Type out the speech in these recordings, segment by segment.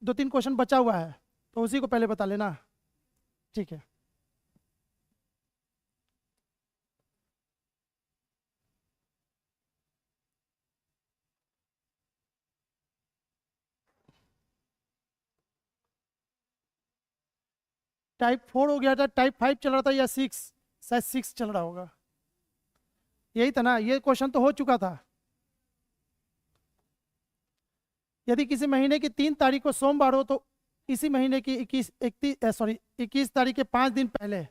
दो तीन क्वेश्चन बचा हुआ है तो उसी को पहले बता लेना, ठीक है। टाइप 4 हो गया था, टाइप 5 चल रहा था या 6, शायद 6 चल रहा होगा, यही था ना, ये क्वेश्चन तो हो चुका था। यदि किसी महीने की 3 तारीख को सोमवार हो तो इसी महीने की 21 तारीख के 5 दिन पहले।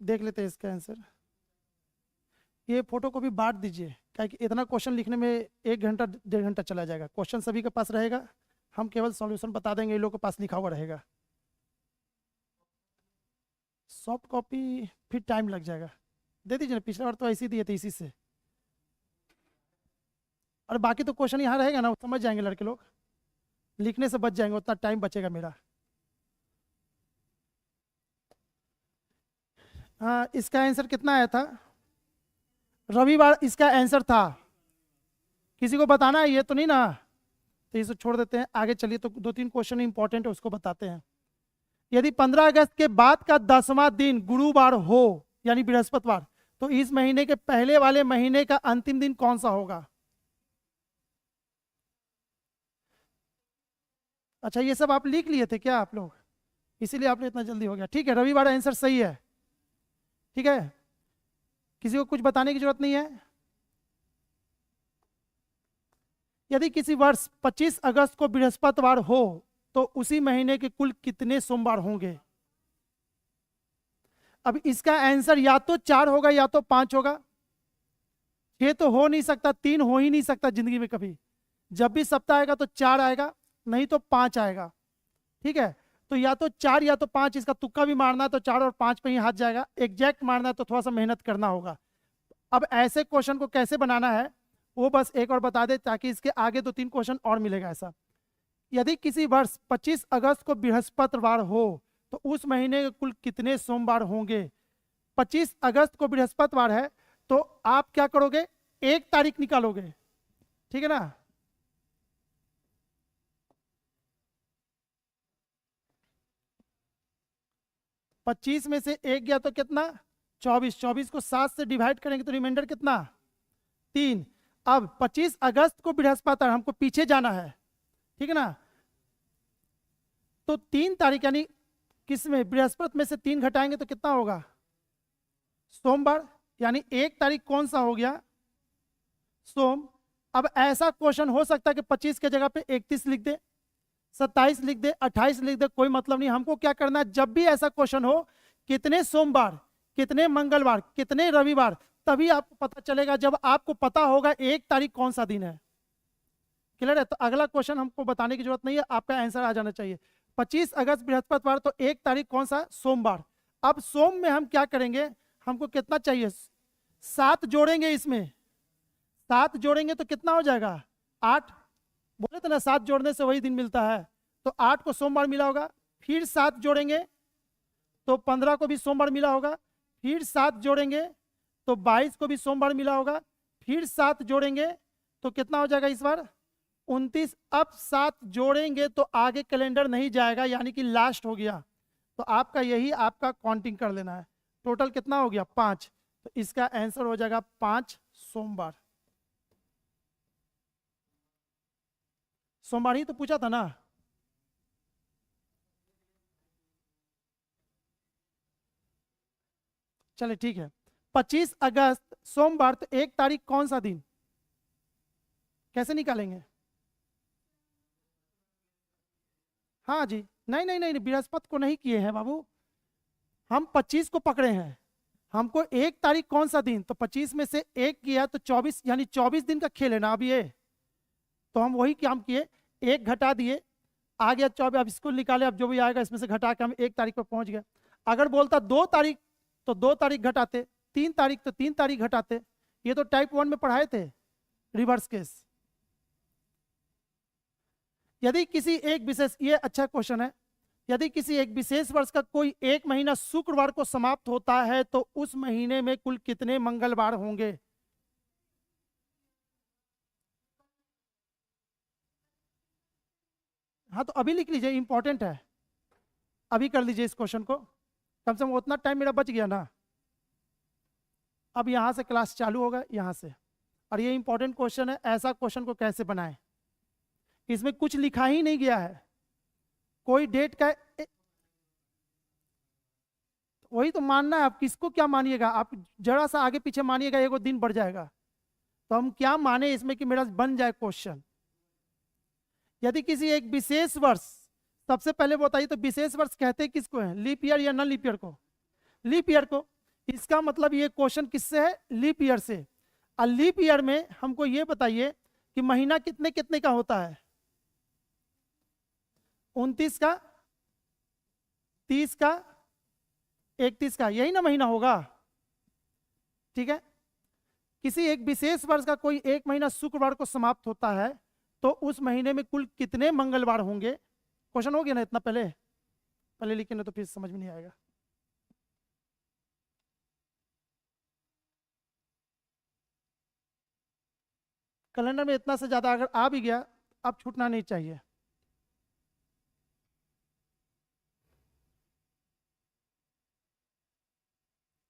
देख लेते हैं इसका आंसर। ये फोटो को भी बांट दीजिए, क्या कि इतना क्वेश्चन लिखने में 1 घंटा 1.5 घंटा चला जाएगा। क्वेश्चन सभी के पास रहेगा, हम केवल सॉल्यूशन बता देंगे, इन लोगों के पास लिखा हुआ रहेगा। सॉफ्ट कॉपी फिर टाइम लग जाएगा, दे दीजिए ना, पिछला बार तो ऐसे ही दिए थे इसी से। और बाकी तो क्वेश्चन यहाँ रहेगा ना, समझ जाएंगे लड़के लोग, लिखने से बच जाएंगे, उतना टाइम बचेगा मेरा। हाँ, इसका आंसर कितना आया था? रविवार इसका आंसर था। किसी को बताना है ये तो नहीं ना, तो इसे छोड़ देते हैं, आगे चलिए। तो 2-3 क्वेश्चन इंपॉर्टेंट है, उसको बताते हैं। यदि 15 अगस्त के बाद का 10वां दिन गुरुवार हो यानी बृहस्पतिवार, तो इस महीने के पहले वाले महीने का अंतिम दिन कौन सा होगा? अच्छा, ये सब आप लिख लिए थे क्या आप लोग, इसीलिए आपने इतना जल्दी हो गया। ठीक है, रविवार आंसर सही है, ठीक है, किसी को कुछ बताने की जरूरत नहीं है। यदि किसी वर्ष 25 अगस्त को बृहस्पतिवार हो तो उसी महीने के कुल कितने सोमवार होंगे? अब इसका आंसर या तो 4 होगा या तो 5 होगा। 6 तो हो नहीं सकता, 3 हो ही नहीं सकता जिंदगी में कभी। जब भी सप्ताह आएगा तो 4 आएगा, नहीं तो 5 आएगा, ठीक है। तो या तो 4 या तो 5, इसका तुक्का भी मारना है तो 4 और 5 पे ही हाथ जाएगा। एग्जैक्ट मारना है तो थोड़ा सा मेहनत करना होगा। अब ऐसे क्वेश्चन को कैसे बनाना है वो बस एक और बता दे, ताकि इसके आगे 2-3 क्वेश्चन और मिलेगा ऐसा। यदि किसी वर्ष 25 अगस्त को बृहस्पतिवार हो तो उस महीने के कुल कितने सोमवार होंगे? 25 अगस्त को बृहस्पतिवार है तो आप क्या करोगे, 1 तारीख निकालोगे, ठीक है ना। पच्चीस में से 1 गया तो कितना, 24। 24 को 7 से डिवाइड करेंगे तो रिमाइंडर कितना, 3। अब 25 अगस्त को बृहस्पतिवार, हमको पीछे जाना है, ठीक है ना। तो 3 तारीख यानी किसमें, बृहस्पति में से 3 घटाएंगे तो कितना होगा, सोमवार। यानी 1 तारीख कौन सा हो गया, सोम। अब ऐसा क्वेश्चन हो सकता है कि 25 के जगह पे 31 लिख दे, 27 लिख दे, 28 लिख दे, कोई मतलब नहीं। हमको क्या करना है, जब भी ऐसा क्वेश्चन हो, कितने सोमवार, कितने मंगलवार, कितने रविवार, तभी आपको पता चलेगा जब आपको पता होगा 1 तारीख कौन सा दिन है। क्लियर है? तो अगला क्वेश्चन हमको बताने की जरूरत नहीं है, आपका आंसर आ जाना चाहिए। 25 अगस्त बृहस्पतिवार तो 1 तारीख कौन सा, सोमवार। अब सोम में हम क्या करेंगे, हमको कितना चाहिए, 7 जोड़ेंगे इसमें, 7 जोड़ेंगे तो कितना हो जाएगा, 8। बोले तो ना 7 जोड़ने से वही दिन मिलता है, तो 8 को सोमवार मिला होगा। फिर 7 जोड़ेंगे तो 15 को भी सोमवार मिला होगा। फिर 7 जोड़ेंगे तो 22 को भी सोमवार मिला होगा। फिर 7 जोड़ेंगे तो कितना हो जाएगा इस बार, 29। अब 7 जोड़ेंगे तो आगे कैलेंडर नहीं जाएगा, यानी कि लास्ट हो गया। तो आपका यही आपका काउंटिंग कर लेना है। टोटल कितना हो गया, 5। तो इसका आंसर हो जाएगा 5 सोमवार। सोमवार ही तो पूछा था ना। चले ठीक है, 25 अगस्त सोमवार तो 1 तारीख कौन सा दिन, कैसे निकालेंगे? हाँ जी, नहीं नहीं नहीं, बृहस्पति को नहीं किए हैं बाबू, हम 25 को पकड़े हैं। हमको 1 तारीख कौन सा दिन, तो 25 में से 1 किया तो 24, यानी 24 दिन का खेल है ना अब ये। तो हम वही काम किए, 1 घटा दिए, आ गया 24। अब इसको निकाले, अब जो भी आएगा इसमें से घटा के हम 1 तारीख पर पहुंच गए। अगर बोलता 2 तारीख तो 2 तारीख घटाते, 3 तारीख तो 3 तारीख घटाते। ये तो टाइप 1 में पढ़ाए थे, रिवर्स केस। यदि किसी एक विशेष, ये अच्छा क्वेश्चन है, यदि किसी एक विशेष वर्ष का कोई एक महीना शुक्रवार को समाप्त होता है तो उस महीने में कुल कितने मंगलवार होंगे? हाँ तो अभी लिख लीजिए, इंपॉर्टेंट है, अभी कर लीजिए इस क्वेश्चन को, कम से कम उतना टाइम मेरा बच गया ना। अब यहाँ से क्लास चालू होगा, यहाँ से, और ये इंपॉर्टेंट क्वेश्चन है, ऐसा क्वेश्चन को कैसे बनाएं, इसमें कुछ लिखा ही नहीं गया है, कोई डेट का वही तो मानना है, आप किसको क्या मानिएगा, आप जरा सा आगे पीछे मानिएगा एक दिन बढ़ जाएगा, तो हम क्या माने इसमें कि मेरा बन जाए क्वेश्चन। यदि किसी एक विशेष वर्ष, सबसे पहले बताइए तो विशेष वर्ष कहते किसको हैं, लीप ईयर या नॉन लीप ईयर को, लीप ईयर को, इसका मतलब ये क्वेश्चन किससे है, लीप ईयर से। और लीप ईयर में हमको ये बताइए कि महीना कितने कितने का होता है, 29 का, 30 का, 31 का, यही ना महीना होगा, ठीक है। किसी एक विशेष वर्ष का कोई एक महीना शुक्रवार को समाप्त होता है, तो उस महीने में कुल कितने मंगलवार होंगे, क्वेश्चन हो गया ना इतना, पहले पहले लिखे ना तो फिर समझ में नहीं आएगा। कैलेंडर में इतना से ज्यादा अगर आ भी गया, अब छूटना नहीं चाहिए।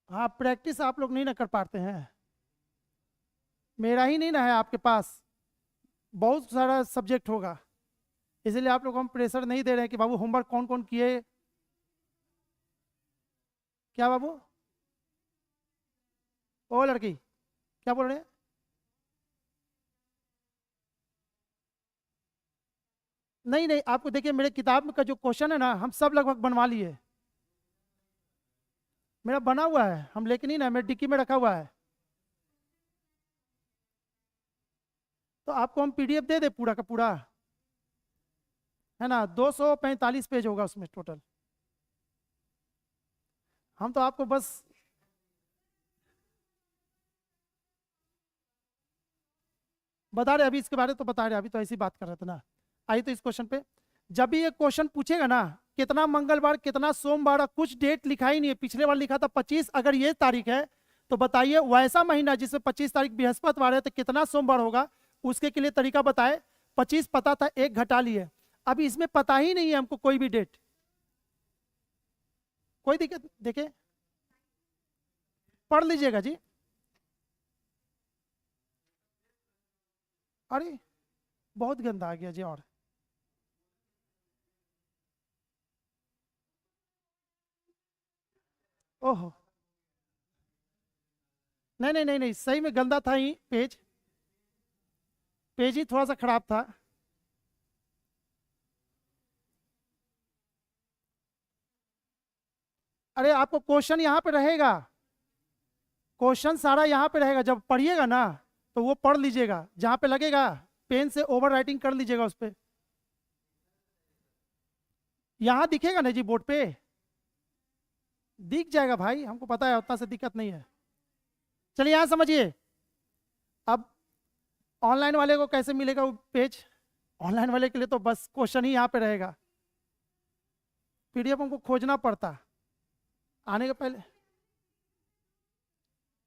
हाँ प्रैक्टिस आप लोग नहीं ना कर पाते हैं, मेरा ही नहीं ना है आपके पास, बहुत सारा सब्जेक्ट होगा, इसलिए आप लोग हम प्रेशर नहीं दे रहे हैं कि बाबू होमवर्क कौन कौन किए। क्या बाबू, ओ लड़की क्या बोल रहे हैं, नहीं नहीं, आपको देखिए मेरे किताब का जो क्वेश्चन है ना, हम सब लगभग बनवा लिए, मेरा बना हुआ है, हम लेके नहीं ना, मेरे डिक्की में रखा हुआ है, तो आपको हम पीडीएफ दे दे पूरा का पूरा, है ना, 245 पेज होगा उसमें टोटल, हम तो आपको बस बता रहे, अभी इसके बारे में तो बता रहे, अभी तो ऐसी बात कर रहे थे ना। आइए तो इस क्वेश्चन पे, जब भी ये क्वेश्चन पूछेगा ना, कितना मंगलवार कितना सोमवार, कुछ डेट लिखा ही नहीं है, पिछले बार लिखा था 25, अगर ये तारीख है तो बताइए वैसा महीना जिसमें 25 तारीख बृहस्पतिवार है तो कितना सोमवार होगा, उसके के लिए तरीका बताए। 25 पता था, एक घटा लिए, अभी इसमें पता ही नहीं है हमको कोई भी डेट, कोई दिक्कत, देखे पढ़ लीजिएगा जी। अरे बहुत गंदा आ गया जी, और ओहो, नहीं नहीं नहीं नहीं, सही में गंदा था ही पेज, पेज ही थोड़ा सा खराब था। अरे आपको क्वेश्चन यहाँ पे रहेगा, क्वेश्चन सारा यहाँ पे रहेगा, जब पढ़िएगा ना तो वो पढ़ लीजिएगा, जहाँ पे लगेगा पेन से ओवर राइटिंग कर लीजिएगा उस पर, यहाँ दिखेगा ना जी बोर्ड पे, दिख जाएगा भाई, हमको पता है उतना से दिक्कत नहीं है। चलिए यहाँ समझिए, अब ऑनलाइन वाले को कैसे मिलेगा वो पेज, ऑनलाइन वाले के लिए तो बस क्वेश्चन ही यहाँ पे रहेगा, पीडीएफ हमको खोजना पड़ता आने के पहले,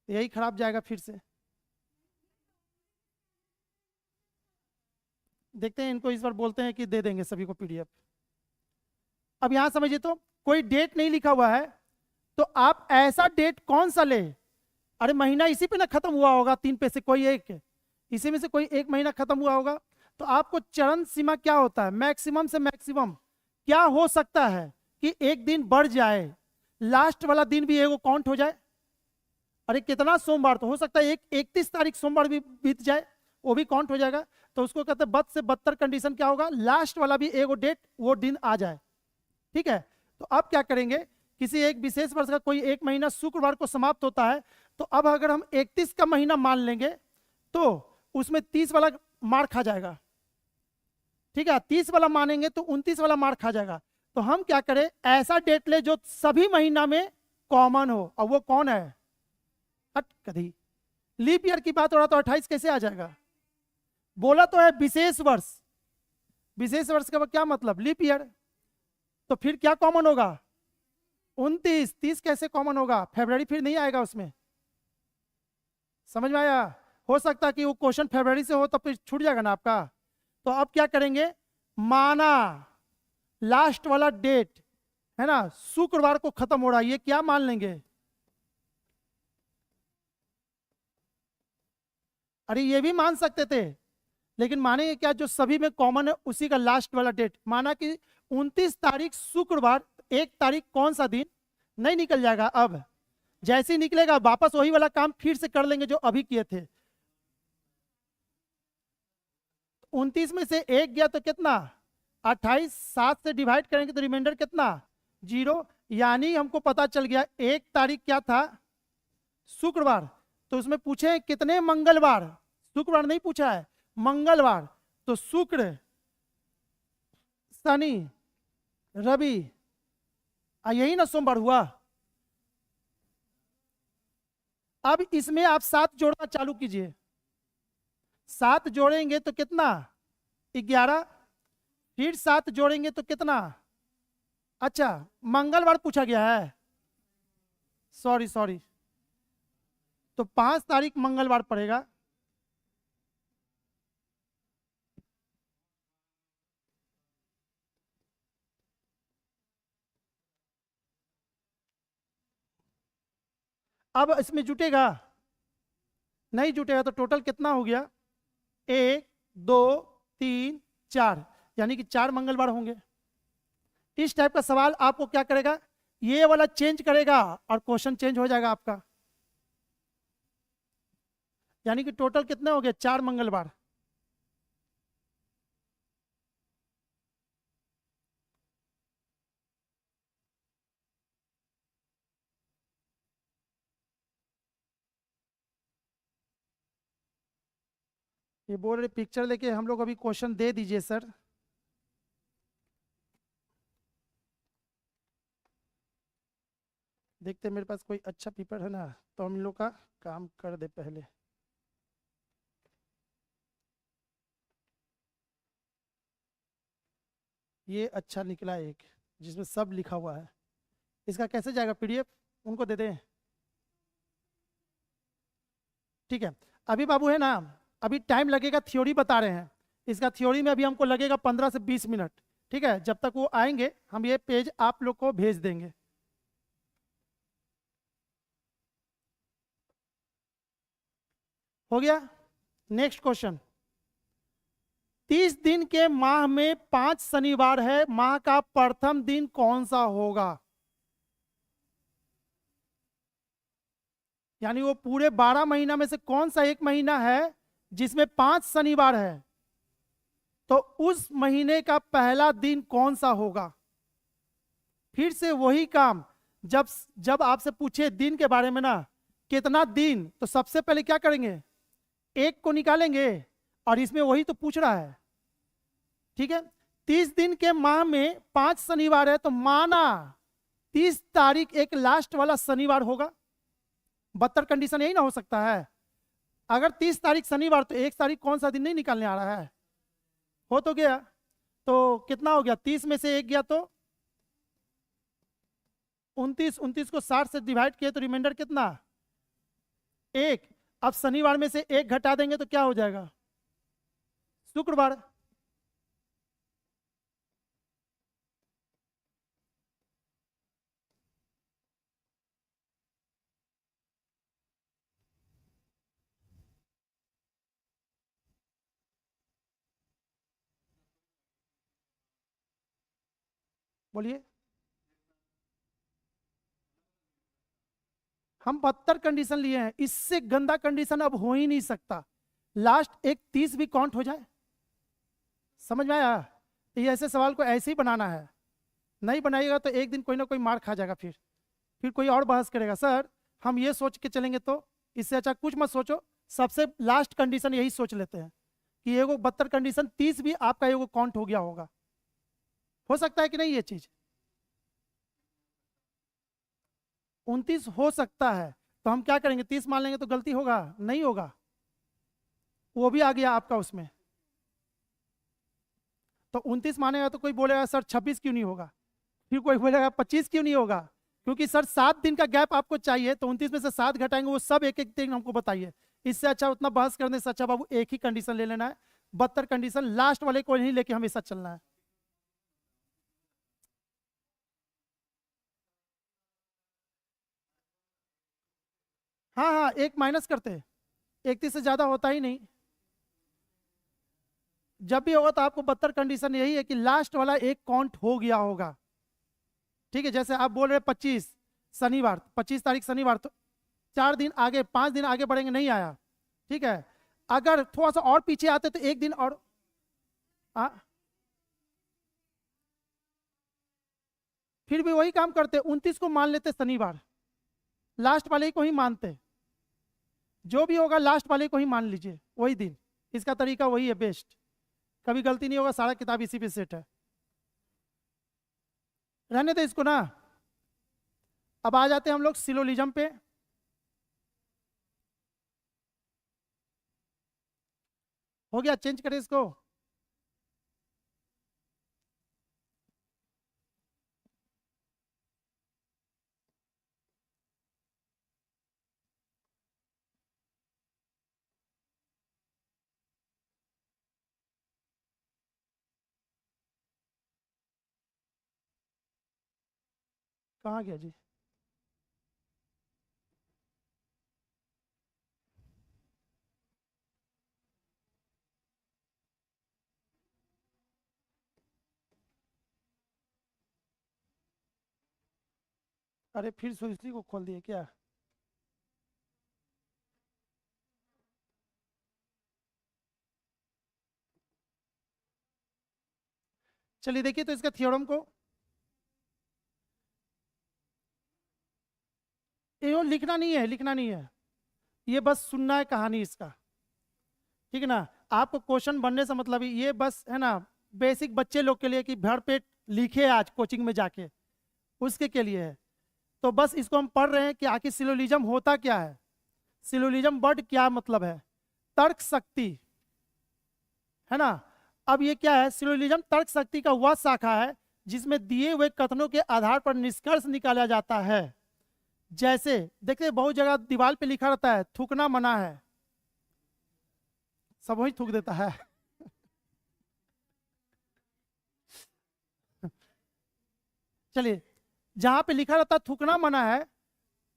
यही खराब जाएगा फिर से। देखते हैं इनको, इस बार बोलते हैं कि दे देंगे सभी को पीडीएफ। अब यहां समझिए तो कोई डेट नहीं लिखा हुआ है, तो आप ऐसा डेट कौन सा ले, अरे महीना इसी पे ना खत्म हुआ होगा, 3 पे से कोई एक, इसी में से कोई एक महीना खत्म हुआ होगा, तो आपको चरण सीमा क्या होता है, मैक्सिमम से मैक्सिमम क्या हो सकता है कि एक दिन बढ़ जाए, लास्ट वाला दिन भी एगो काउंट हो जाए। अरे कितना सोमवार, तो हो सकता है 31 तारीख सोमवार भी बीत जाए, वो भी काउंट हो जाएगा, तो उसको कहते हैं 32 से 72 कंडीशन क्या होगा, लास्ट वाला भी एगो डेट वो दिन आ जाए, ठीक है। तो अब क्या करेंगे, किसी एक विशेष वर्ष का कोई एक महीना शुक्रवार को समाप्त होता है, तो अब अगर हम 31 का महीना मान लेंगे तो उसमें 30 वाला मार खा जाएगा, ठीक है, 30 वाला मानेंगे तो 29 वाला मार खा जाएगा। तो हम क्या करें, ऐसा डेट ले जो सभी महीना में कॉमन हो, और वो कौन है, हट कभी लीप ईयर की बात हो रहा, तो 28 कैसे आ जाएगा, बोला तो है विशेष वर्ष, विशेष वर्ष का क्या मतलब, लीप ईयर, तो फिर क्या कॉमन होगा, 29, 30 कैसे कॉमन होगा, फरवरी फिर नहीं आएगा उसमें, समझ में आया। हो सकता है कि वो क्वेश्चन फरवरी से हो तो फिर छूट जाएगा ना आपका। तो अब क्या करेंगे, माना लास्ट वाला डेट है ना शुक्रवार को खत्म हो रहा है, ये क्या मान लेंगे? अरे ये भी मान सकते थे, लेकिन मानेंगे क्या जो सभी में कॉमन है उसी का लास्ट वाला डेट। माना कि 29 तारीख शुक्रवार, 1 तारीख कौन सा दिन नहीं निकल जाएगा। अब जैसे ही निकलेगा वापस वही वाला काम फिर से कर लेंगे जो अभी किए थे। 29 में से 1 गया तो कितना 28, 7 से डिवाइड करेंगे तो रिमाइंडर कितना 0। यानी हमको पता चल गया 1 तारीख क्या था शुक्रवार, तो उसमें पूछे कितने मंगलवार, शुक्रवार नहीं पूछा है मंगलवार, तो शुक्र शनि रवि यही ना सोमवार हुआ। अब इसमें आप 7 जोड़ना चालू कीजिए, 7 जोड़ेंगे तो कितना 11, फिर 7 जोड़ेंगे तो कितना, अच्छा मंगलवार पूछा गया है, सॉरी, तो 5 तारीख मंगलवार पड़ेगा। अब इसमें जुटेगा नहीं जुटेगा तो टोटल कितना हो गया 1 2 3 4, यानी कि 4 मंगलवार होंगे। इस टाइप का सवाल आपको क्या करेगा, ये वाला चेंज करेगा और क्वेश्चन चेंज हो जाएगा आपका। यानी कि टोटल कितने हो गए 4 मंगलवार। ये बोल रहे पिक्चर लेके हम लोग अभी क्वेश्चन दे दीजिए सर। देखते मेरे पास कोई अच्छा पेपर है ना तो हम लोग का काम कर दे पहले। ये अच्छा निकला एक जिसमें सब लिखा हुआ है, इसका कैसे जाएगा पीडीएफ उनको दे दें। ठीक है अभी बाबू है ना, अभी टाइम लगेगा, थ्योरी बता रहे हैं, इसका थ्योरी में अभी हमको लगेगा 15 से 20 मिनट। ठीक है जब तक वो आएंगे हम ये पेज आप लोग को भेज देंगे। हो गया। नेक्स्ट क्वेश्चन, 30 दिन के माह में 5 शनिवार है, माह का प्रथम दिन कौन सा होगा? यानी वो पूरे 12 महीना में से कौन सा एक महीना है जिसमें 5 शनिवार है, तो उस महीने का पहला दिन कौन सा होगा? फिर से वही काम, जब आपसे पूछे दिन के बारे में ना कितना दिन, तो सबसे पहले क्या करेंगे 1 को निकालेंगे, और इसमें वही तो पूछ रहा है। ठीक है 30 दिन के माह में 5 शनिवार है, तो माना 30 तारीख एक लास्ट वाला शनिवार होगा। 72 कंडीशन यही ना हो सकता है। अगर 30 तारीख शनिवार तो 1 तारीख कौन सा दिन नहीं निकालने आ रहा है, हो तो गया। तो कितना हो गया 30 में से 1 गया तो 29, 29 को 60 से डिवाइड किए तो रिमाइंडर कितना 1। अब शनिवार में से 1 घटा देंगे तो क्या हो जाएगा शुक्रवार। बोलिए। हम 72 कंडीशन लिए हैं, इससे गंदा कंडीशन अब हो ही नहीं सकता। लास्ट एक 30 भी काउंट हो जाए, समझ में आया? ये ऐसे सवाल को ऐसे ही बनाना है, नहीं बनाइएगा तो एक दिन कोई ना कोई मार खा जाएगा। फिर कोई और बहस करेगा सर हम ये सोच के चलेंगे, तो इससे अच्छा कुछ मत सोचो, सबसे लास्ट कंडीशन यही सोच लेते हैं कि ये 72 कंडीशन 30 भी आपका ये काउंट हो गया होगा। हो सकता है कि नहीं ये चीज 29 हो सकता है, तो हम क्या करेंगे 30 मान लेंगे तो गलती होगा नहीं होगा, वो भी आ गया आपका उसमें। तो 29 मानेगा तो कोई बोलेगा सर 26 क्यों नहीं होगा, फिर कोई बोलेगा 25 क्यों नहीं होगा, क्योंकि सर 7 दिन का गैप आपको चाहिए, तो 29 में से 7 घटाएंगे, वो सब एक एक दिन हमको बताइए। इससे अच्छा उतना बहस करने से अच्छा बाबू एक ही कंडीशन ले लेना है, 72 कंडीशन, लास्ट वाले को नहीं लेके हमेशा चलना है। हाँ हाँ, एक माइनस करते हैं, 31 से ज्यादा होता ही नहीं। जब भी होगा तो आपको 72 कंडीशन यही है कि लास्ट वाला एक काउंट हो गया होगा। ठीक है, जैसे आप बोल रहे 25 शनिवार, 25 तारीख शनिवार, तो 4 दिन आगे 5 दिन आगे बढ़ेंगे, नहीं आया। ठीक है, अगर थोड़ा सा और पीछे आते तो एक दिन और फिर भी वही काम करते, 29 को मान लेते शनिवार, लास्ट वाले को ही मानते। जो भी होगा लास्ट वाले को ही मान लीजिए, वही दिन। इसका तरीका वही है बेस्ट, कभी गलती नहीं होगा, सारा किताब इसी पे सेट है। रहने दे इसको ना। अब आ जाते हैं हम लोग सिलोलिज्म पे। हो गया, चेंज करें इसको। कहाँ गया जी? अरे फिर सुइसी को खोल दिए क्या? चलिए देखिए तो इसका थ्योरम को, ये लिखना नहीं है, लिखना नहीं है, ये बस सुनना है कहानी इसका। ठीक है ना, आपको क्वेश्चन बनने से मतलब ये बस है ना, बेसिक बच्चे लोग के लिए कि भर पेट लिखे आज कोचिंग में जाके, उसके के लिए है। तो बस इसको हम पढ़ रहे हैं कि आखिर सिलोलिज्म होता क्या है। सिलोलिज्म वर्ड क्या मतलब है? तर्क शक्ति, है ना। अब ये क्या है? सिलोलिज्म तर्क शक्ति का वह शाखा है जिसमें दिए हुए कथनों के आधार पर निष्कर्ष निकाला जाता है। जैसे देखिए बहुत जगह दीवार पे लिखा रहता है थूकना मना है, सब वही थूक देता है। चलिए, जहां पे लिखा रहता है थूकना मना है,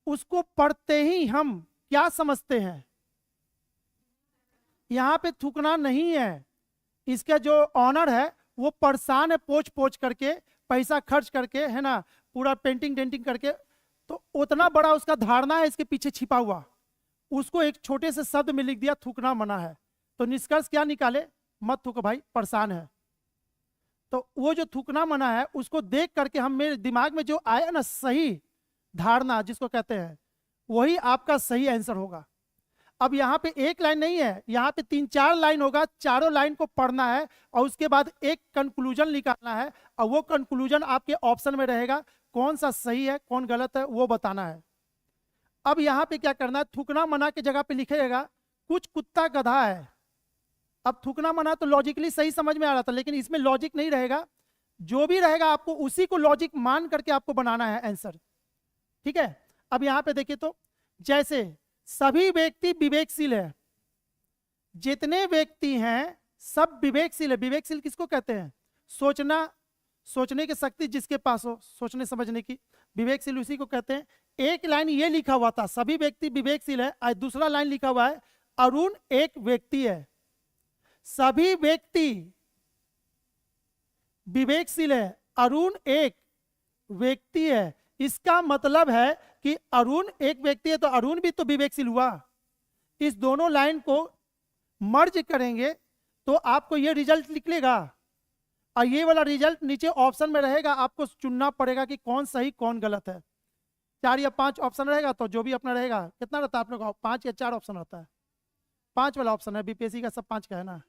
उसको पढ़ते ही हम क्या समझते हैं? यहां पे थूकना नहीं है, इसका जो ऑनर है वो परेशान है, पोच पोच करके, पैसा खर्च करके, है ना, पूरा पेंटिंग डेंटिंग करके, तो उतना बड़ा उसका धारणा है इसके पीछे छिपा हुआ, उसको एक छोटे से शब्द में लिख दिया थूकना मना है। तो निष्कर्ष क्या निकाले? मत थूको भाई, परेशान है। तो वो जो थूकना मना है उसको देख करके हम, मेरे दिमाग में जो आया ना सही धारणा जिसको कहते हैं, वही आपका सही आंसर होगा। अब यहाँ पे एक लाइन नहीं है, यहाँ पे 3-4 लाइन होगा, चारों लाइन को पढ़ना है और उसके बाद एक कंक्लूजन निकालना है, और वो कंक्लूजन आपके ऑप्शन में रहेगा, कौन सा सही है कौन गलत है वो बताना है। अब यहाँ पे क्या करना है? थूकना मना के जगह पे लिखेगा कुछ कुत्ता गधा है। अब थूकना मना तो लॉजिकली सही समझ में आ रहा था, लेकिन इसमें लॉजिक नहीं रहेगा, जो भी रहेगा आपको उसी को लॉजिक मान करके आपको बनाना है आंसर। ठीक है, अब यहाँ पे देखिए तो, जैसे सभी व्यक्ति विवेकशील है, जितने व्यक्ति हैं सब विवेकशील है। विवेकशील किसको कहते हैं? सोचना, सोचने की शक्ति जिसके पास हो, सोचने समझने की, विवेकशील उसी को कहते हैं। एक लाइन ये लिखा हुआ था सभी व्यक्ति विवेकशील है, और दूसरा लाइन लिखा हुआ है अरुण एक व्यक्ति है। सभी व्यक्ति विवेकशील है, अरुण एक व्यक्ति है, इसका मतलब है कि अरुण एक व्यक्ति है तो अरुण भी तो विवेकशील हुआ। इस दोनों लाइन को मर्ज करेंगे तो आपको ये रिजल्ट निकलेगा, और ये वाला रिजल्ट नीचे ऑप्शन में रहेगा, आपको चुनना पड़ेगा कि कौन सही कौन गलत है। 4 या 5 ऑप्शन रहेगा, तो जो भी अपना रहेगा, कितना रहता है आप लोग का? 5 या 4 ऑप्शन रहता है? 5 वाला ऑप्शन है, बीपीएससी का सब 5 का है ना।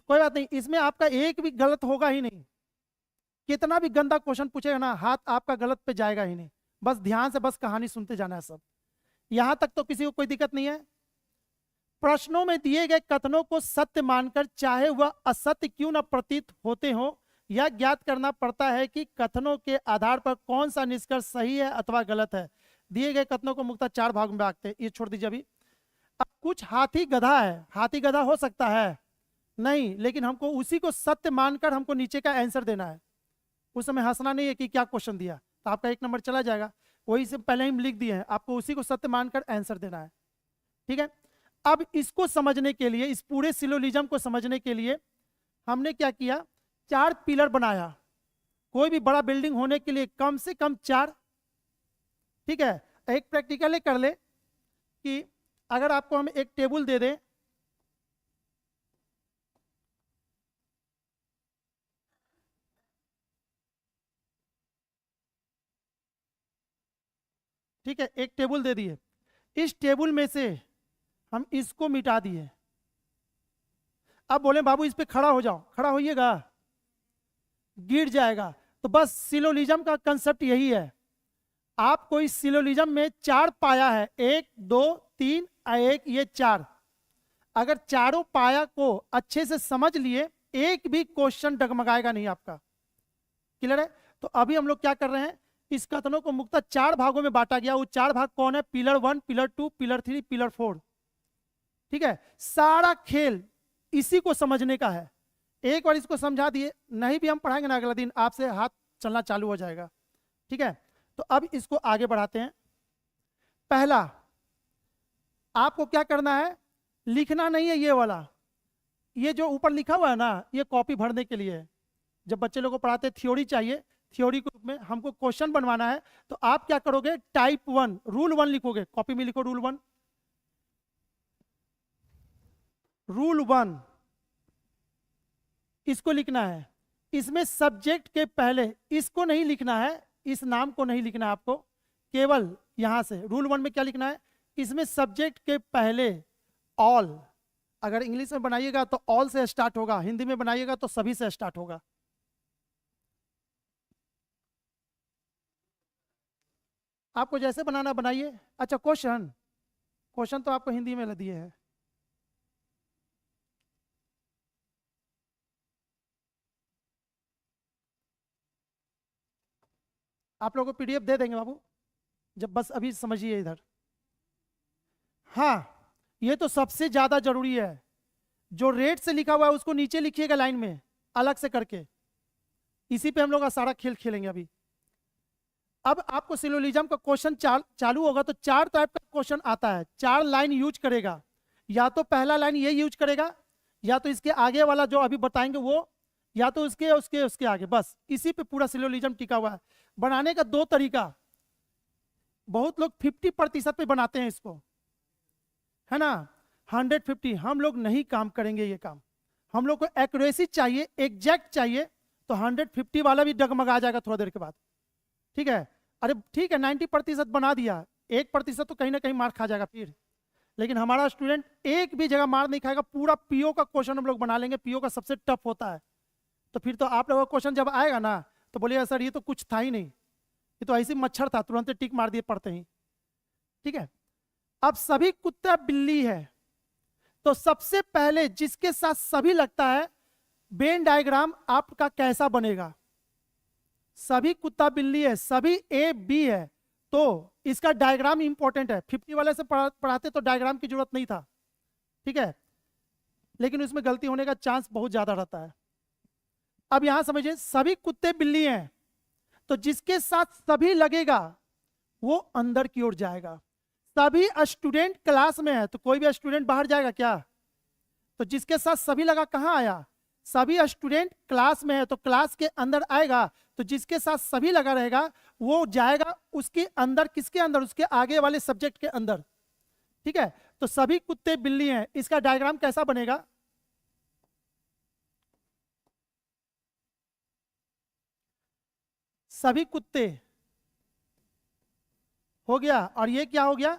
कोई बात नहीं, इसमें आपका एक भी गलत होगा ही नहीं, कितना भी गंदा क्वेश्चन पूछेगा ना, हाथ आपका गलत पे जाएगा ही नहीं। बस ध्यान से बस कहानी सुनते जाना है सब, यहां तक तो किसी को कोई दिक्कत नहीं है। प्रश्नों में दिए गए कथनों को सत्य मानकर चाहे वह असत्य क्यों न प्रतीत होते हो, यह ज्ञात करना पड़ता है कि कथनों के आधार पर कौन सा निष्कर्ष सही है अथवा गलत है। दिए गए कथनों को मुख्यतः 4 भाग में बांटते हैं, ये छोड़ दीजिए अभी। अब कुछ हाथी गधा है, हाथी गधा हो सकता है नहीं, लेकिन हमको उसी को सत्य मानकर हमको नीचे का आंसर देना है। उस समय हंसना नहीं है कि क्या क्वेश्चन दिया, तो आपका 1 नंबर चला जाएगा। वही से पहले ही हम लिख दिए हैं, आपको उसी को सत्य मानकर आंसर देना है। ठीक है, अब इसको समझने के लिए, इस पूरे सिलोजिज्म को समझने के लिए हमने क्या किया, 4 पिलर बनाया। कोई भी बड़ा बिल्डिंग होने के लिए कम से कम 4। ठीक है, एक प्रैक्टिकल कर ले कि अगर आपको हम एक टेबल दे दें, ठीक है, एक टेबल दे दिए, इस टेबल में से हम इसको मिटा दिए। अब बोले बाबू इस पे खड़ा हो जाओ, खड़ा होइएगा, गिर जाएगा। तो बस सिलोजिज्म का कंसेप्ट यही है। आपको इस सिलोजिज्म में 4 पाया है, 1 2 3 और 1, ये 4। अगर चारों पाया को अच्छे से समझ लिए, एक भी क्वेश्चन डगमगाएगा नहीं आपका। क्लियर है? तो अभी हम लोग क्या कर रहे हैं, इस कथनों को मुख्यतः 4 भागों में बांटा गया। वो 4 भाग कौन है, पिलर 1, पिलर 2, पिलर 3, पिलर 4। ठीक है, सारा खेल इसी को समझने का है। एक बार इसको समझा दिए, नहीं भी हम पढ़ाएंगे ना, अगला दिन आपसे हाथ चलना चालू हो जाएगा। ठीक है, तो अब इसको आगे बढ़ाते हैं। पहला, आपको क्या करना है, लिखना नहीं है ये वाला, ये जो ऊपर लिखा हुआ है ना, ये कॉपी भरने के लिए है। जब बच्चे लोगों को पढ़ाते थ्योरी चाहिए, थ्योरी के रूप में हमको क्वेश्चन बनवाना है, तो आप क्या करोगे, टाइप 1 रूल 1 लिखोगे, कॉपी में लिखो रूल 1। रूल 1 इसको लिखना है। इसमें सब्जेक्ट के पहले इसको नहीं लिखना है, इस नाम को नहीं लिखना है आपको, केवल यहां से रूल 1 में क्या लिखना है, इसमें सब्जेक्ट के पहले ऑल। अगर इंग्लिश में बनाइएगा तो ऑल से स्टार्ट होगा, हिंदी में बनाइएगा तो सभी से स्टार्ट होगा। आपको जैसे बनाना बनाइए। अच्छा, क्वेश्चन, क्वेश्चन तो आपको हिंदी में दिए हैं। आप लोगों को पीडीएफ दे देंगे बाबू, जब बस अभी समझिए इधर। हाँ, ये तो सबसे ज्यादा जरूरी है। जो रेट से लिखा हुआ है उसको नीचे लिखिएगा लाइन में अलग से करके। इसी पे हम लोग का सारा खेल खेलेंगे अभी। अब आपको सिलोजिज्म का क्वेश्चन चालू होगा तो 4 टाइप का क्वेश्चन आता है, 4 लाइन यूज करेगा। या तो पहला लाइन ये यूज करेगा, या तो इसके आगे वाला जो अभी बताएंगे वो, या तो उसके उसके उसके आगे। बस इसी पे पूरा सिलोजिज्म टिका हुआ है। बनाने का 2 तरीका, बहुत लोग 50% पे बनाते हैं इसको, है ना, 150। हम लोग नहीं काम करेंगे ये काम। हम लोग को एक्यूरेसी चाहिए, एग्जैक्ट चाहिए, तो 150 वाला भी डगमगा जाएगा थोड़ा देर के बाद। ठीक है, अरे ठीक है 90% बना दिया, 1% तो कहीं ना कहीं मार खा जाएगा फिर। लेकिन हमारा स्टूडेंट एक भी जगह मार नहीं खाएगा। पूरा पीओ का क्वेश्चन हम लोग बना लेंगे, पीओ का सबसे टफ होता है। तो फिर तो आप लोगों का क्वेश्चन जब आएगा ना, तो बोलिएगा सर ये तो कुछ था ही नहीं, ये तो ऐसे मच्छर था, तुरंत टिक मार दिए पढ़ते ही। ठीक है, अब सभी कुत्ता बिल्ली है, तो सबसे पहले जिसके साथ सभी लगता है, वेन डायग्राम आपका कैसा बनेगा। सभी कुत्ता बिल्ली है, सभी ए बी है, तो इसका डायग्राम इंपॉर्टेंट है। 50 वाले से पढ़ाते तो डायग्राम की जरूरत नहीं था। ठीक है, लेकिन उसमें गलती होने का चांस बहुत ज्यादा रहता है। अब यहां समझिए, सभी कुत्ते बिल्ली हैं, तो जिसके साथ सभी लगेगा वो अंदर की ओर जाएगा। सभी स्टूडेंट क्लास में है, तो कोई भी स्टूडेंट बाहर जाएगा क्या, तो जिसके साथ सभी लगा कहां आया, सभी स्टूडेंट क्लास में है, तो क्लास के अंदर आएगा। तो जिसके साथ सभी लगा रहेगा वो जाएगा उसके अंदर, किसके अंदर, उसके आगे वाले सब्जेक्ट के अंदर। ठीक है, तो सभी कुत्ते बिल्ली हैं, इसका डायग्राम कैसा बनेगा, सभी कुत्ते हो गया, और ये क्या हो गया,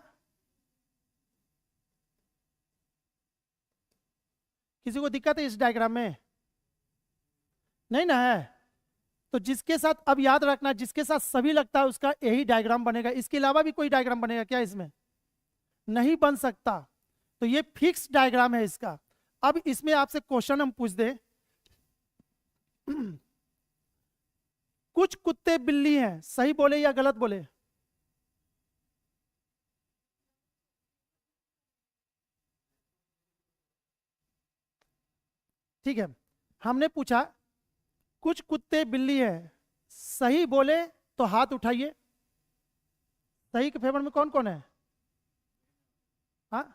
किसी को दिक्कत है इस डायग्राम में, नहीं ना है। तो जिसके साथ, अब याद रखना, जिसके साथ सभी लगता है उसका यही डायग्राम बनेगा। इसके अलावा भी कोई डायग्राम बनेगा क्या इसमें, नहीं बन सकता। तो ये फिक्स डायग्राम है इसका। अब इसमें आपसे क्वेश्चन हम पूछ दे, कुछ कुत्ते बिल्ली हैं, सही बोले या गलत बोले, ठीक है, हमने पूछा कुछ कुत्ते बिल्ली है, सही बोले तो हाथ उठाइए। सही के फेवर में कौन कौन है? हाँ,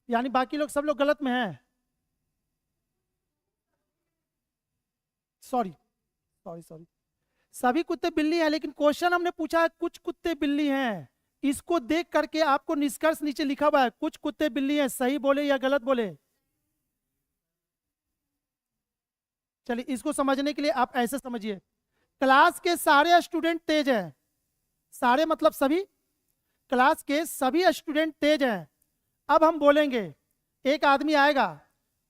यानी बाकी लोग सब लोग गलत में हैं। सॉरी सॉरी सॉरी, सभी कुत्ते बिल्ली हैं, लेकिन क्वेश्चन हमने पूछा है कुछ कुत्ते बिल्ली हैं। इसको देख करके आपको निष्कर्ष नीचे लिखा हुआ है कुछ कुत्ते बिल्ली हैं, सही बोले या गलत बोले। चलिए इसको समझने के लिए आप ऐसे समझिए, क्लास के सारे स्टूडेंट तेज हैं, सारे मतलब सभी, क्लास के सभी स्टूडेंट तेज हैं। अब हम बोलेंगे, एक आदमी आएगा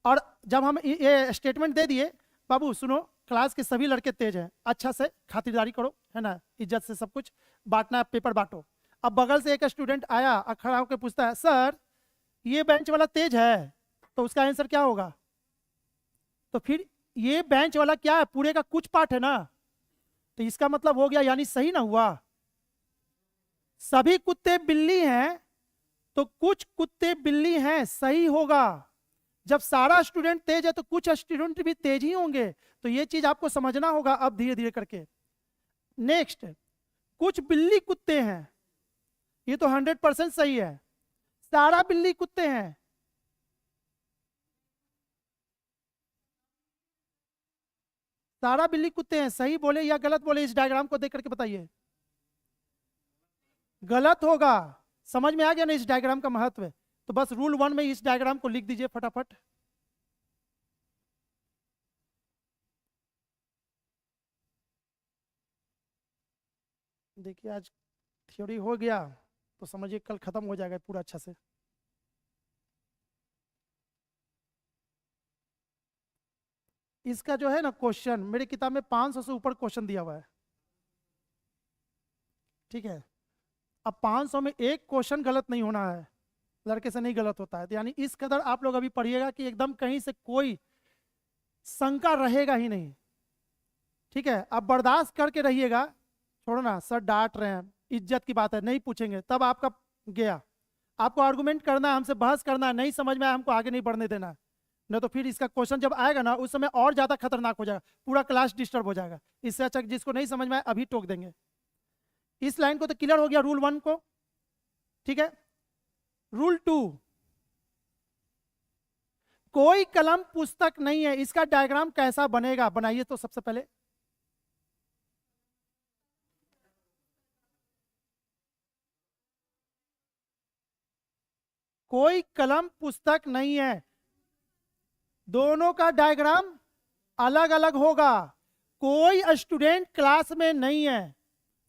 और जब हम ये स्टेटमेंट दे दिए, बाबू सुनो क्लास के सभी लड़के तेज हैं, अच्छा से खातिरदारी करो, है ना, इज्जत से सब कुछ बांटना, पेपर बांटो। अब बगल से एक स्टूडेंट आया और खड़ा होकर पूछता है सर ये बेंच वाला तेज है, तो उसका आंसर क्या होगा? तो फिर ये बेंच वाला क्या है, पूरे का कुछ पार्ट है ना, तो इसका मतलब हो गया यानी सही ना हुआ। सभी कुत्ते बिल्ली हैं तो कुछ कुत्ते बिल्ली हैं, सही होगा। जब सारा स्टूडेंट तेज है तो कुछ स्टूडेंट भी तेज ही होंगे, तो ये चीज आपको समझना होगा अब धीरे धीरे करके। नेक्स्ट, कुछ बिल्ली कुत्ते हैं, ये तो 100% सही है। सारा बिल्ली कुत्ते हैं, सारा बिल्ली कुत्ते हैं, सही बोले या गलत बोले, इस डायग्राम को देख करके बताइए। गलत होगा, समझ में आ गया ना इस डायग्राम का महत्व? तो बस रूल 1 में इस डायग्राम को लिख दीजिए फटाफट। देखिए आज थ्योरी हो गया तो समझिए कल खत्म हो जाएगा पूरा अच्छा से। इसका जो है ना क्वेश्चन मेरी किताब में 500 से ऊपर क्वेश्चन दिया हुआ है, ठीक है। अब 500 में एक क्वेश्चन गलत नहीं होना है, लड़के से नहीं गलत होता है, तो यानी इस कदर आप लोग अभी पढ़िएगा कि एकदम कहीं से कोई शंका रहेगा ही नहीं, ठीक है। अब बर्दाश्त करके रहिएगा, छोड़ो ना सर डांट रहे हैं, इज्जत की बात है, नहीं पूछेंगे तब आपका गया। आपको आर्गुमेंट करना है, हमसे बहस करना है, नहीं समझ में आया हमको आगे नहीं बढ़ने देना, नहीं तो फिर इसका क्वेश्चन जब आएगा ना उस समय और ज्यादा खतरनाक हो जाएगा, पूरा क्लास डिस्टर्ब हो जाएगा। इससे अच्छा जिसको नहीं समझ में आया अभी टोक देंगे। इस लाइन को तो क्लियर हो गया रूल 1 को, ठीक है। रूल 2, कोई कलम पुस्तक नहीं है, इसका डायग्राम कैसा बनेगा बनाइए तो सबसे पहले। कोई कलम पुस्तक नहीं है, दोनों का डायग्राम अलग अलग होगा। कोई स्टूडेंट क्लास में नहीं है,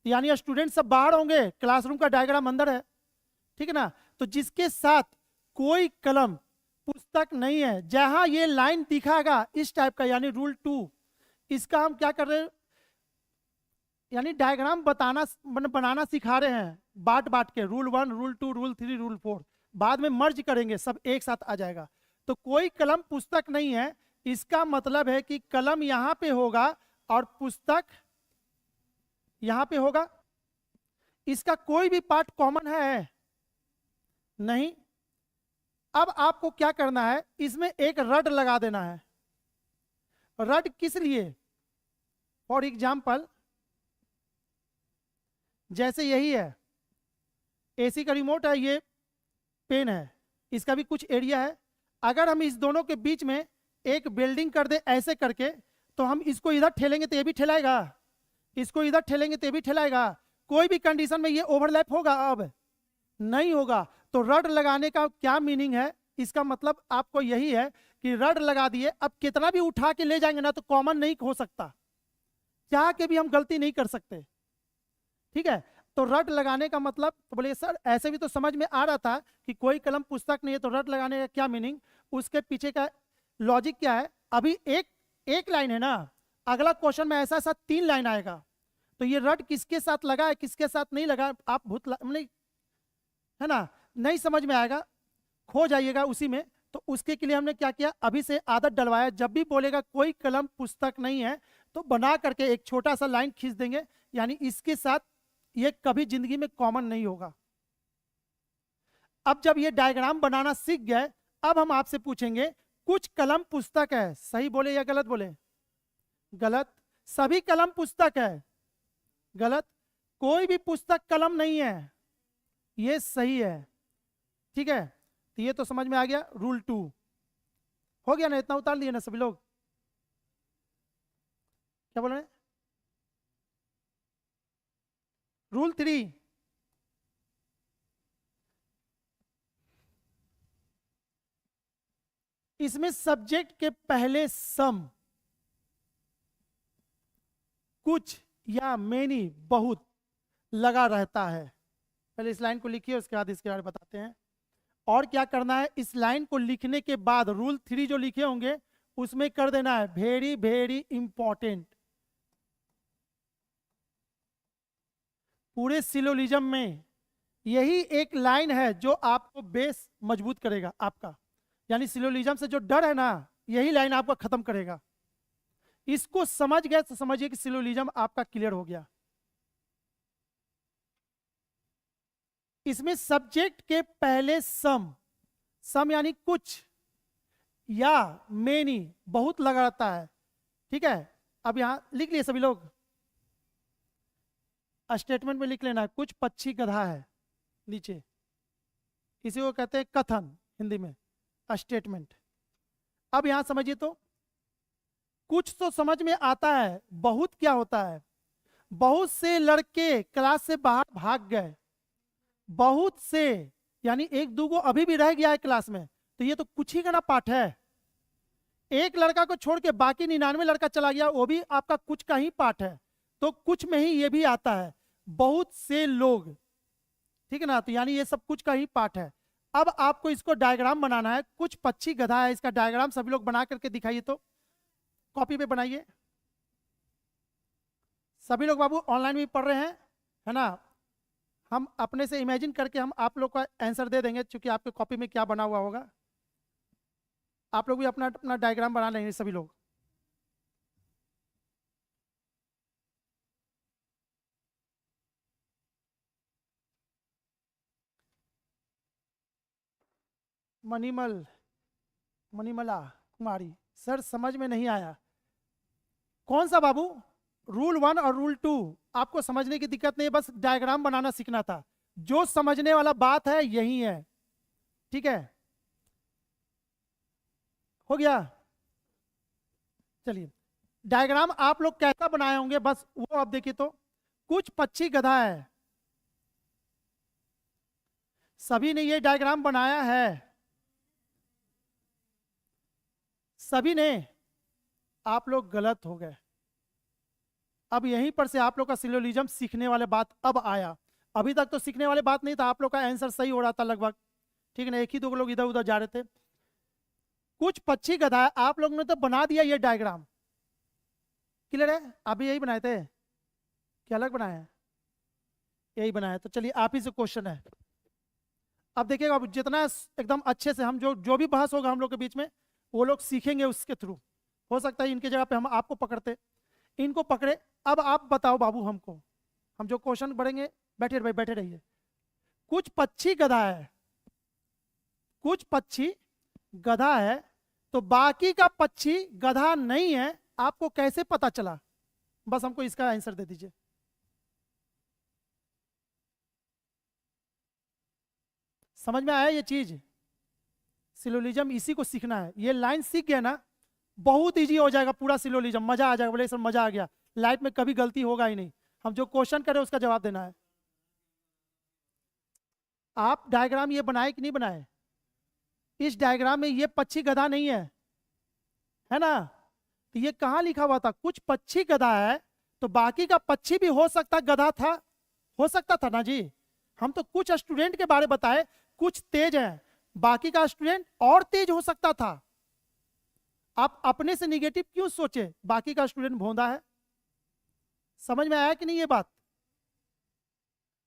यानी स्टूडेंट सब बाहर होंगे, क्लासरूम का डायग्राम अंदर है, ठीक है ना। तो जिसके साथ कोई कलम पुस्तक नहीं है, जहां ये लाइन दिखाएगा इस टाइप का, यानी रूल 2, इसका हम क्या कर रहे हैं, यानी डायग्राम बताना बनाना सिखा रहे हैं बांट बांट के, रूल 1 रूल 2 रूल 3 रूल 4, बाद में मर्ज करेंगे सब एक साथ आ जाएगा। तो कोई कलम पुस्तक नहीं है, इसका मतलब है कि कलम यहां पे होगा और पुस्तक यहां पे होगा। इसका कोई भी पार्ट कॉमन है नहीं। अब आपको क्या करना है, इसमें एक रड लगा देना है। रड किस लिए? फॉर एग्जाम्पल जैसे यही है, एसी का रिमोट है, ये पेन है, इसका भी कुछ एरिया है। अगर हम इस दोनों के बीच में एक वेल्डिंग कर दे ऐसे करके, तो हम इसको इधर ठेलेंगे तो ये भी ठेलाएगा, इसको इधर ठेलेंगे तो ये भी ठेलाएगा। कोई भी कंडीशन में ये ओवरलैप होगा? अब नहीं होगा। तो रड लगाने का क्या मीनिंग है, इसका मतलब आपको यही है कि रड लगा दिए, अब कितना भी उठा के ले जाएंगे ना तो कॉमन नहीं हो सकता, चाह के भी हम गलती नहीं कर सकते, ठीक है। तो रड लगाने का मतलब, तो बोले सर ऐसे भी तो समझ में आ रहा था कि कोई कलम पुस्तक नहीं है, तो रड लगाने का क्या मीनिंग, उसके पीछे का लॉजिक क्या है। अभी एक लाइन है ना, अगला क्वेश्चन में ऐसा ऐसा 3 लाइन आएगा, तो ये रड किसके साथ लगा है किसके साथ नहीं लगा, आप भूत नहीं, है ना, नहीं समझ में आएगा, खो जाइएगा उसी में। तो उसके के लिए हमने क्या किया, अभी से आदत डलवाया, जब भी बोलेगा कोई कलम पुस्तक नहीं है तो बना करके एक छोटा सा लाइन खींच देंगे, यानी इसके साथ ये कभी जिंदगी में कॉमन नहीं होगा। अब जब ये डायग्राम बनाना सीख गए, अब हम आपसे पूछेंगे कुछ कलम पुस्तक है, सही बोले या गलत बोले? गलत। सभी कलम पुस्तक है, गलत। कोई भी पुस्तक कलम नहीं है, ये सही है। ठीक है, तो ये तो समझ में आ गया। रूल 2 हो गया ना, इतना उतार लिए ना सभी लोग? क्या बोल रहे हैं? रूल 3, इसमें सब्जेक्ट के पहले सम, कुछ या मेनी, बहुत लगा रहता है। पहले इस लाइन को लिखिए, उसके बाद इसके बारे में बताते हैं। और क्या करना है, इस लाइन को लिखने के बाद रूल 3 जो लिखे होंगे उसमें कर देना है वेरी वेरी इंपॉर्टेंट। पूरे सिलोलिज्म में यही एक लाइन है जो आपको बेस मजबूत करेगा आपका, यानी सिलोलिज्म से जो डर है ना, यही लाइन आपको खत्म करेगा। इसको समझ गए तो समझिए कि सिलोलिज्म आपका क्लियर हो गया। इसमें सब्जेक्ट के पहले सम, सम यानी कुछ, या मेनी, बहुत लगा रहता है। ठीक है, अब यहां लिख लिए सभी लोग, स्टेटमेंट में लिख लेना है कुछ पक्षी गधा है नीचे, इसी को कहते हैं कथन हिंदी में, स्टेटमेंट। अब यहां समझिए तो कुछ तो समझ में आता है, बहुत क्या होता है? बहुत से लड़के क्लास से बाहर भाग गए। बहुत से यानी एक दो को अभी भी रह गया है क्लास में, तो ये तो कुछ ही का ना पाठ है। एक लड़का को छोड़ के बाकी 99 लड़का चला गया, वो भी आपका कुछ का ही पाठ है। तो कुछ में ही ये भी आता है, बहुत से लोग। ठीक है ना, तो यानी ये सब कुछ का ही पाठ है। अब आपको इसको डायग्राम बनाना है, कुछ पक्षी गधा है, इसका डायग्राम सभी लोग बना करके दिखाइए, तो कॉपी पे बनाइए। सभी लोग बाबू ऑनलाइन भी पढ़ रहे हैं, है ना? हम अपने से इमेजिन करके हम आप लोग का आंसर दे देंगे, क्योंकि आपके कॉपी में क्या बना हुआ होगा। आप लोग भी अपना अपना डायग्राम बना लेंगे सभी लोग। मणिमल, मणिमला कुमारी, सर समझ में नहीं आया। कौन सा बाबू? रूल 1 और रूल 2 आपको समझने की दिक्कत नहीं है, बस डायग्राम बनाना सीखना था। जो समझने वाला बात है यही है। ठीक है, हो गया? चलिए, डायग्राम आप लोग कैसा बनाए होंगे बस वो आप देखिए। तो कुछ पक्षी गधा है, सभी ने ये डायग्राम बनाया है, सभी ने। आप लोग गलत हो गए। अब यहीं पर से आप लोग का सिलोजिज्म सीखने वाले बात अब आया। अभी तक तो सीखने वाले बात नहीं था, आप लोग का आंसर सही हो रहा था लगभग। ठीक है ना, एक ही दो लोग इधर उधर जा रहे थे। कुछ पक्षी गधा है, आप लोगों ने तो बना दिया ये डायग्राम। क्लियर है? अभी यही बनाए थे, क्या अलग बनाए हैं? यही बनाया। तो चलिए आप ही से क्वेश्चन है। अब देखिएगा, अब जितना एकदम अच्छे से हम जो जो भी बहस होगा हम लोग के बीच में, वो लोग सीखेंगे उसके थ्रू। हो सकता है इनके जगह पे हम आपको पकड़ते, इनको पकड़े। अब आप बताओ बाबू हमको, हम जो क्वेश्चन बढ़ेंगे, बैठे भाई बैठे रहिए। कुछ पक्षी गधा है, कुछ पक्षी गधा है, तो बाकी का पक्षी गधा नहीं है, आपको कैसे पता चला? बस हमको इसका आंसर दे दीजिए। समझ में आया ये चीज? सिलोजिज्म इसी को सीखना है। ये लाइन सीख गया ना, बहुत इजी हो जाएगा पूरा सिलोजिज्म, मजा आ जाएगा। बोले सर मजा आ गया, लाइफ में कभी गलती होगा ही नहीं। हम जो क्वेश्चन करें उसका जवाब देना है। आप डायग्राम ये बनाए कि नहीं बनाए? इस डायग्राम में ये पक्षी गधा नहीं है ना? तो ये कहां लिखा हुआ था? कुछ पक्षी गधा है, तो बाकी का पक्षी भी हो सकता गधा था, हो सकता था ना जी। हम तो कुछ स्टूडेंट के बारे बताए, कुछ तेज है, बाकी का स्टूडेंट और तेज हो सकता था। आप अपने से निगेटिव क्यों सोचे? बाकी का स्टूडेंट भोंदा है। समझ में आया कि नहीं ये बात?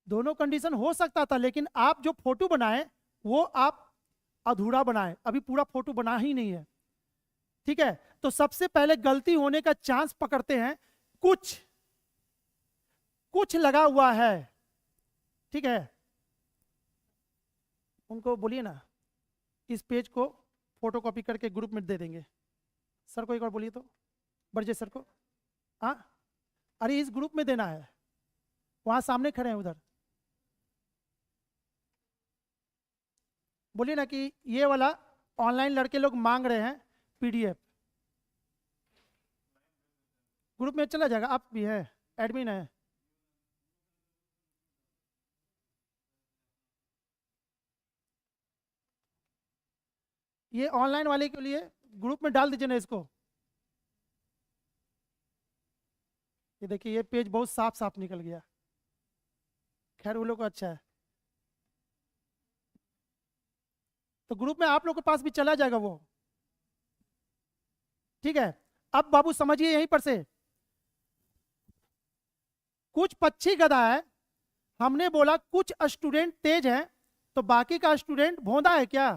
दोनों कंडीशन हो सकता था, लेकिन आप जो फोटो बनाए वो आप अधूरा बनाए, अभी पूरा फोटो बना ही नहीं है। ठीक है, तो सबसे पहले गलती होने का चांस पकड़ते हैं। कुछ कुछ लगा हुआ है, ठीक है? उनको बोलिए ना, इस पेज को फोटो कॉपी करके ग्रुप में दे देंगे। सर को एक बार बोलिए तो, बरजे सर को। हाँ, अरे इस ग्रुप में देना है, वहां सामने खड़े हैं उधर। बोलिए ना कि ये वाला ऑनलाइन लड़के लोग मांग रहे हैं पीडीएफ। ग्रुप में चला जाएगा, आप भी है, एडमिन है। ये ऑनलाइन वाले के लिए ग्रुप में डाल दीजिए ना इसको। ये देखिए ये पेज बहुत साफ साफ निकल गया। खैर वो लोग को अच्छा है, तो ग्रुप में आप लोग के पास भी चला जाएगा वो। ठीक है, अब बाबू समझिए यहीं पर से, कुछ पक्षी गधा है, हमने बोला कुछ स्टूडेंट तेज हैं, तो बाकी का स्टूडेंट भोंदा है क्या?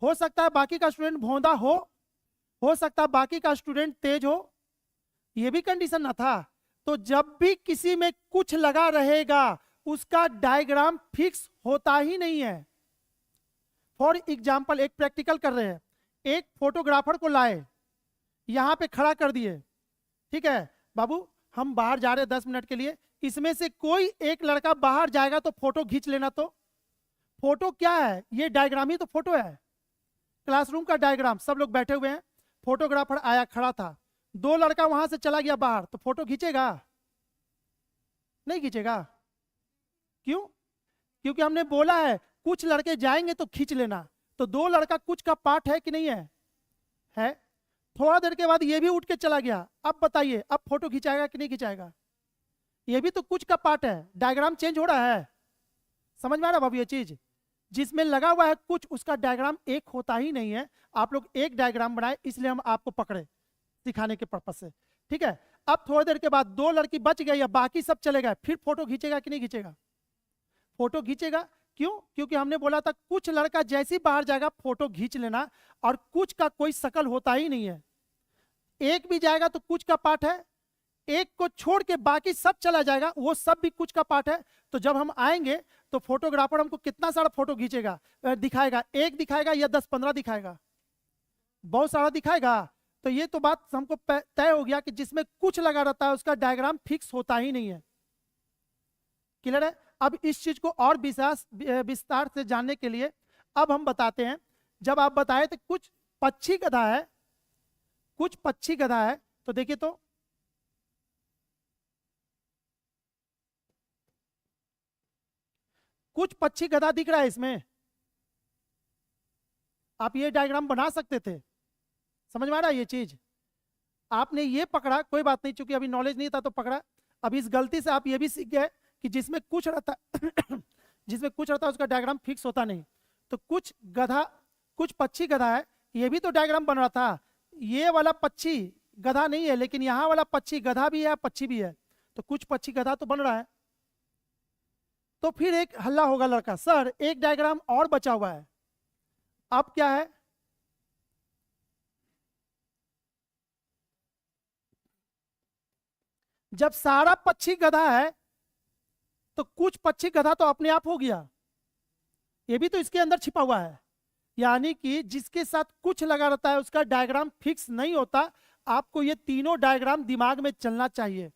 हो सकता है बाकी का स्टूडेंट भोंदा हो सकता है बाकी का स्टूडेंट तेज हो, ये भी कंडीशन ना था। तो जब भी किसी में कुछ लगा रहेगा उसका डायग्राम फिक्स होता ही नहीं है। फॉर एग्जाम्पल एक प्रैक्टिकल कर रहे हैं, एक फोटोग्राफर को लाए, यहां पे खड़ा कर दिए। ठीक है बाबू, हम बाहर जा रहे हैं 10 मिनट के लिए, इसमें से कोई एक लड़का बाहर जाएगा तो फोटो खींच लेना। तो फोटो क्या है? ये डायग्राम ही तो फोटो है, क्लासरूम का डायग्राम। सब लोग बैठे हुए हैं, फोटोग्राफर आया खड़ा था, दो लड़का वहां से चला गया बाहर, तो फोटो खींचेगा? नहीं खींचेगा। क्यों? क्योंकि हमने बोला है कुछ लड़के जाएंगे तो खींच लेना। तो दो लड़का कुछ का पार्ट है कि नहीं है? है। थोड़ा देर के बाद ये भी उठ के चला गया, अब बताइए अब फोटो खिंचाएगा कि नहीं खिंचाएगा? ये भी तो कुछ का पार्ट है, डायग्राम चेंज हो रहा है। समझ में आ रहा बाबू? ये चीज जिसमें लगा हुआ है कुछ, उसका डायग्राम एक होता ही नहीं है। आप लोग एक डायग्राम बनाए, इसलिए हम आपको पकड़े सिखाने के पर्पज से। ठीक है, अब थोड़ी देर के बाद दो लड़की बच गई या बाकी सब चले गए, फिर फोटो खींचेगा कि नहीं खींचेगा? फोटो खींचेगा। क्यों? क्योंकि हमने बोला था कुछ लड़का जैसे ही बाहर जाएगा फोटो खींच लेना, और कुछ का कोई शकल होता ही नहीं है। एक भी जाएगा तो कुछ का पार्ट है, एक को छोड़ के बाकी सब चला जाएगा, वो सब भी कुछ का पार्ट है। तो जब हम आएंगे तो फोटोग्राफर हमको कितना सारा फोटो खींचेगा, दिखाएगा? एक दिखाएगा या 10-15 दिखाएगा? बहुत सारा दिखाएगा। तो ये तो बात हमको तय हो गया कि जिसमें कुछ लगा रहता है उसका डायग्राम फिक्स होता ही नहीं है। क्लियर है? अब इस चीज को और विस्तार से जानने के लिए अब हम बताते हैं। जब आप बताए थे कुछ पक्षी गधा है, कुछ पक्षी गधा है, तो देखिए तो कुछ पक्षी गधा दिख रहा है इसमें। आप ये डायग्राम बना सकते थे। समझ में आ रहा है ये चीज? आपने ये पकड़ा, कोई बात नहीं, चूंकि अभी नॉलेज नहीं था तो पकड़ा। अब इस गलती से आप ये भी सीख गए कि जिसमें कुछ रहता जिसमें कुछ रहता है उसका डायग्राम फिक्स होता नहीं। तो कुछ गधा, कुछ पक्षी गधा है, ये भी तो डायग्राम बन रहा था। ये वाला पक्षी गधा नहीं है, लेकिन यहाँ वाला पक्षी गधा भी है पक्षी भी है, तो कुछ पक्षी गधा तो बन रहा है। तो फिर एक हल्ला होगा लड़का, सर एक डायग्राम और बचा हुआ है। अब क्या है? जब सारा पक्षी गधा है तो कुछ पक्षी गधा तो अपने आप हो गया, ये भी तो इसके अंदर छिपा हुआ है। यानी कि जिसके साथ कुछ लगा रहता है उसका डायग्राम फिक्स नहीं होता। आपको ये तीनों डायग्राम दिमाग में चलना चाहिए।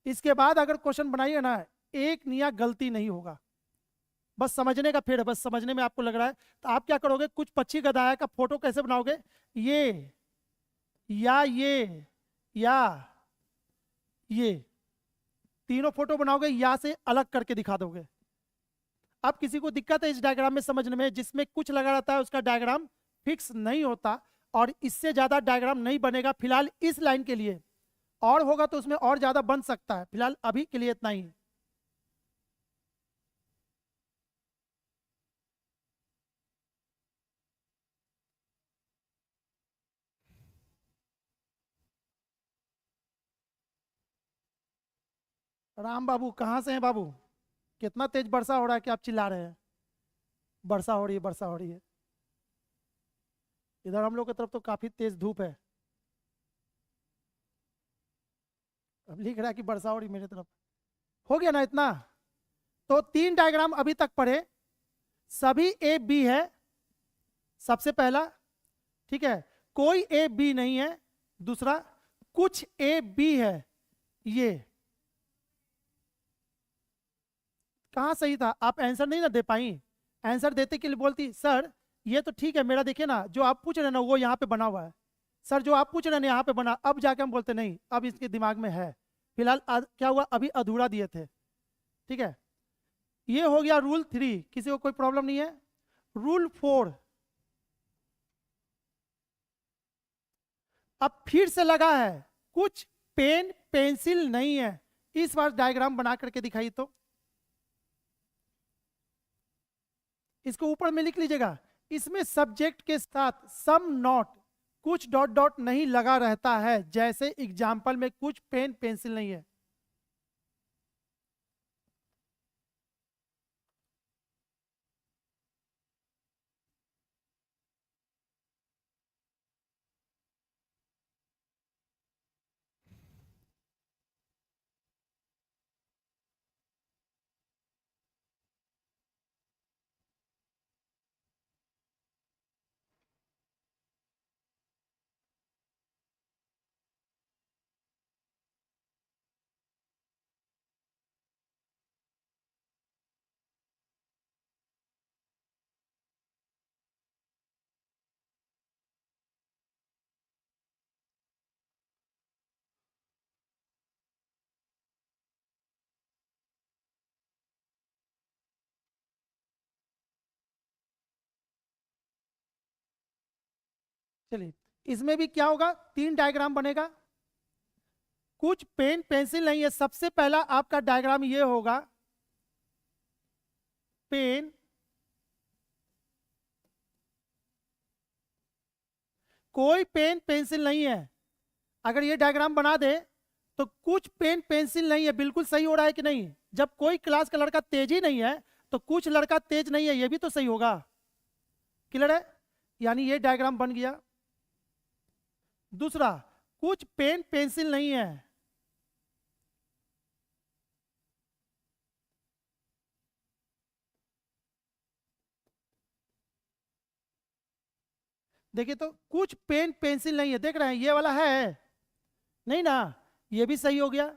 इसके बाद अगर क्वेश्चन बनाइए ना, एक निया गलती नहीं होगा। बस समझने का फेर है, बस समझने में आपको लग रहा है तो आप क्या करोगे, कुछ पक्षी गधाया का फोटो कैसे बनाओगे? ये या ये तीनों फोटो बनाओगे, या से अलग करके दिखा दोगे। अब किसी को दिक्कत है इस डायग्राम में समझने में? जिसमें कुछ लगा रहता है उसका डायग्राम फिक्स नहीं होता, और इससे ज्यादा डायग्राम नहीं बनेगा फिलहाल इस लाइन के लिए। और होगा तो उसमें और ज्यादा बन सकता है, फिलहाल अभी के लिए इतना ही। राम बाबू कहाँ से हैं बाबू? कितना तेज वर्षा हो रहा है कि आप चिल्ला रहे हैं? वर्षा हो रही है, वर्षा हो रही है। इधर हम लोग की तरफ तो काफी तेज धूप है। अब लिख रहा है कि वर्षा हो रही मेरी तरफ। हो गया ना इतना? तो 3 डायग्राम अभी तक पढ़े, सभी ए बी है, सबसे पहला, ठीक है, कोई ए बी नहीं है। दूसरा, कुछ ए बी है। ये कहाँ सही था? आप आंसर नहीं ना दे पाई। आंसर देते के लिए बोलती सर ये तो ठीक है मेरा, देखिए ना जो आप पूछ रहे हैं ना वो यहाँ पे बना हुआ है। सर जो आप पूछ रहे हैं ना यहाँ पे बना, अब जाके हम बोलते नहीं अब इसके दिमाग में है। फिलहाल क्या हुआ, अभी अधूरा दिए थे। ठीक है, ये हो गया रूल 3, किसी को कोई प्रॉब्लम नहीं है। रूल 4, अब फिर से लगा है कुछ पेन पेंसिल नहीं है। इस बार डायग्राम बना करके दिखाई तो इसको ऊपर में लिख लीजिएगा। इसमें सब्जेक्ट के साथ सम नॉट, कुछ डॉट डॉट नहीं लगा रहता है, जैसे एग्जाम्पल में कुछ पेन पेंसिल नहीं है। चलिए, इसमें भी क्या होगा, 3 डायग्राम बनेगा। कुछ पेन पेंसिल नहीं है, सबसे पहला आपका डायग्राम ये होगा, पेन कोई पेन पेंसिल नहीं है। अगर ये डायग्राम बना दे तो कुछ पेन पेंसिल नहीं है, बिल्कुल सही हो रहा है कि नहीं? जब कोई क्लास का लड़का तेज ही नहीं है तो कुछ लड़का तेज नहीं है, ये भी तो सही होगा। क्लियर है? यानी ये डायग्राम बन गया। दूसरा, कुछ पेन पेंसिल नहीं है। देखिए तो कुछ पेन पेंसिल नहीं है, देख रहे हैं ये वाला है नहीं ना, ये भी सही हो गया।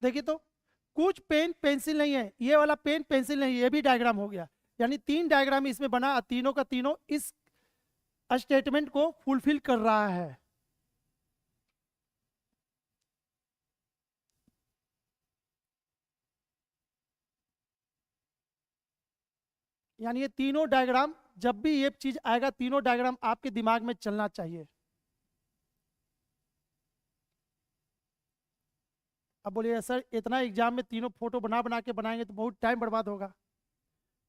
देखिए तो कुछ पेन पेंसिल नहीं है, ये वाला पेन पेंसिल नहीं है, ये भी डायग्राम हो गया। यानी 3 डायग्राम इसमें बना, तीनों का तीनों इस स्टेटमेंट को फुलफिल कर रहा है। यानी ये तीनों डायग्राम, जब भी ये चीज आएगा तीनों डायग्राम आपके दिमाग में चलना चाहिए। अब बोलिए सर इतना एग्जाम में तीनों फोटो बना बना के बनाएंगे तो बहुत टाइम बर्बाद होगा।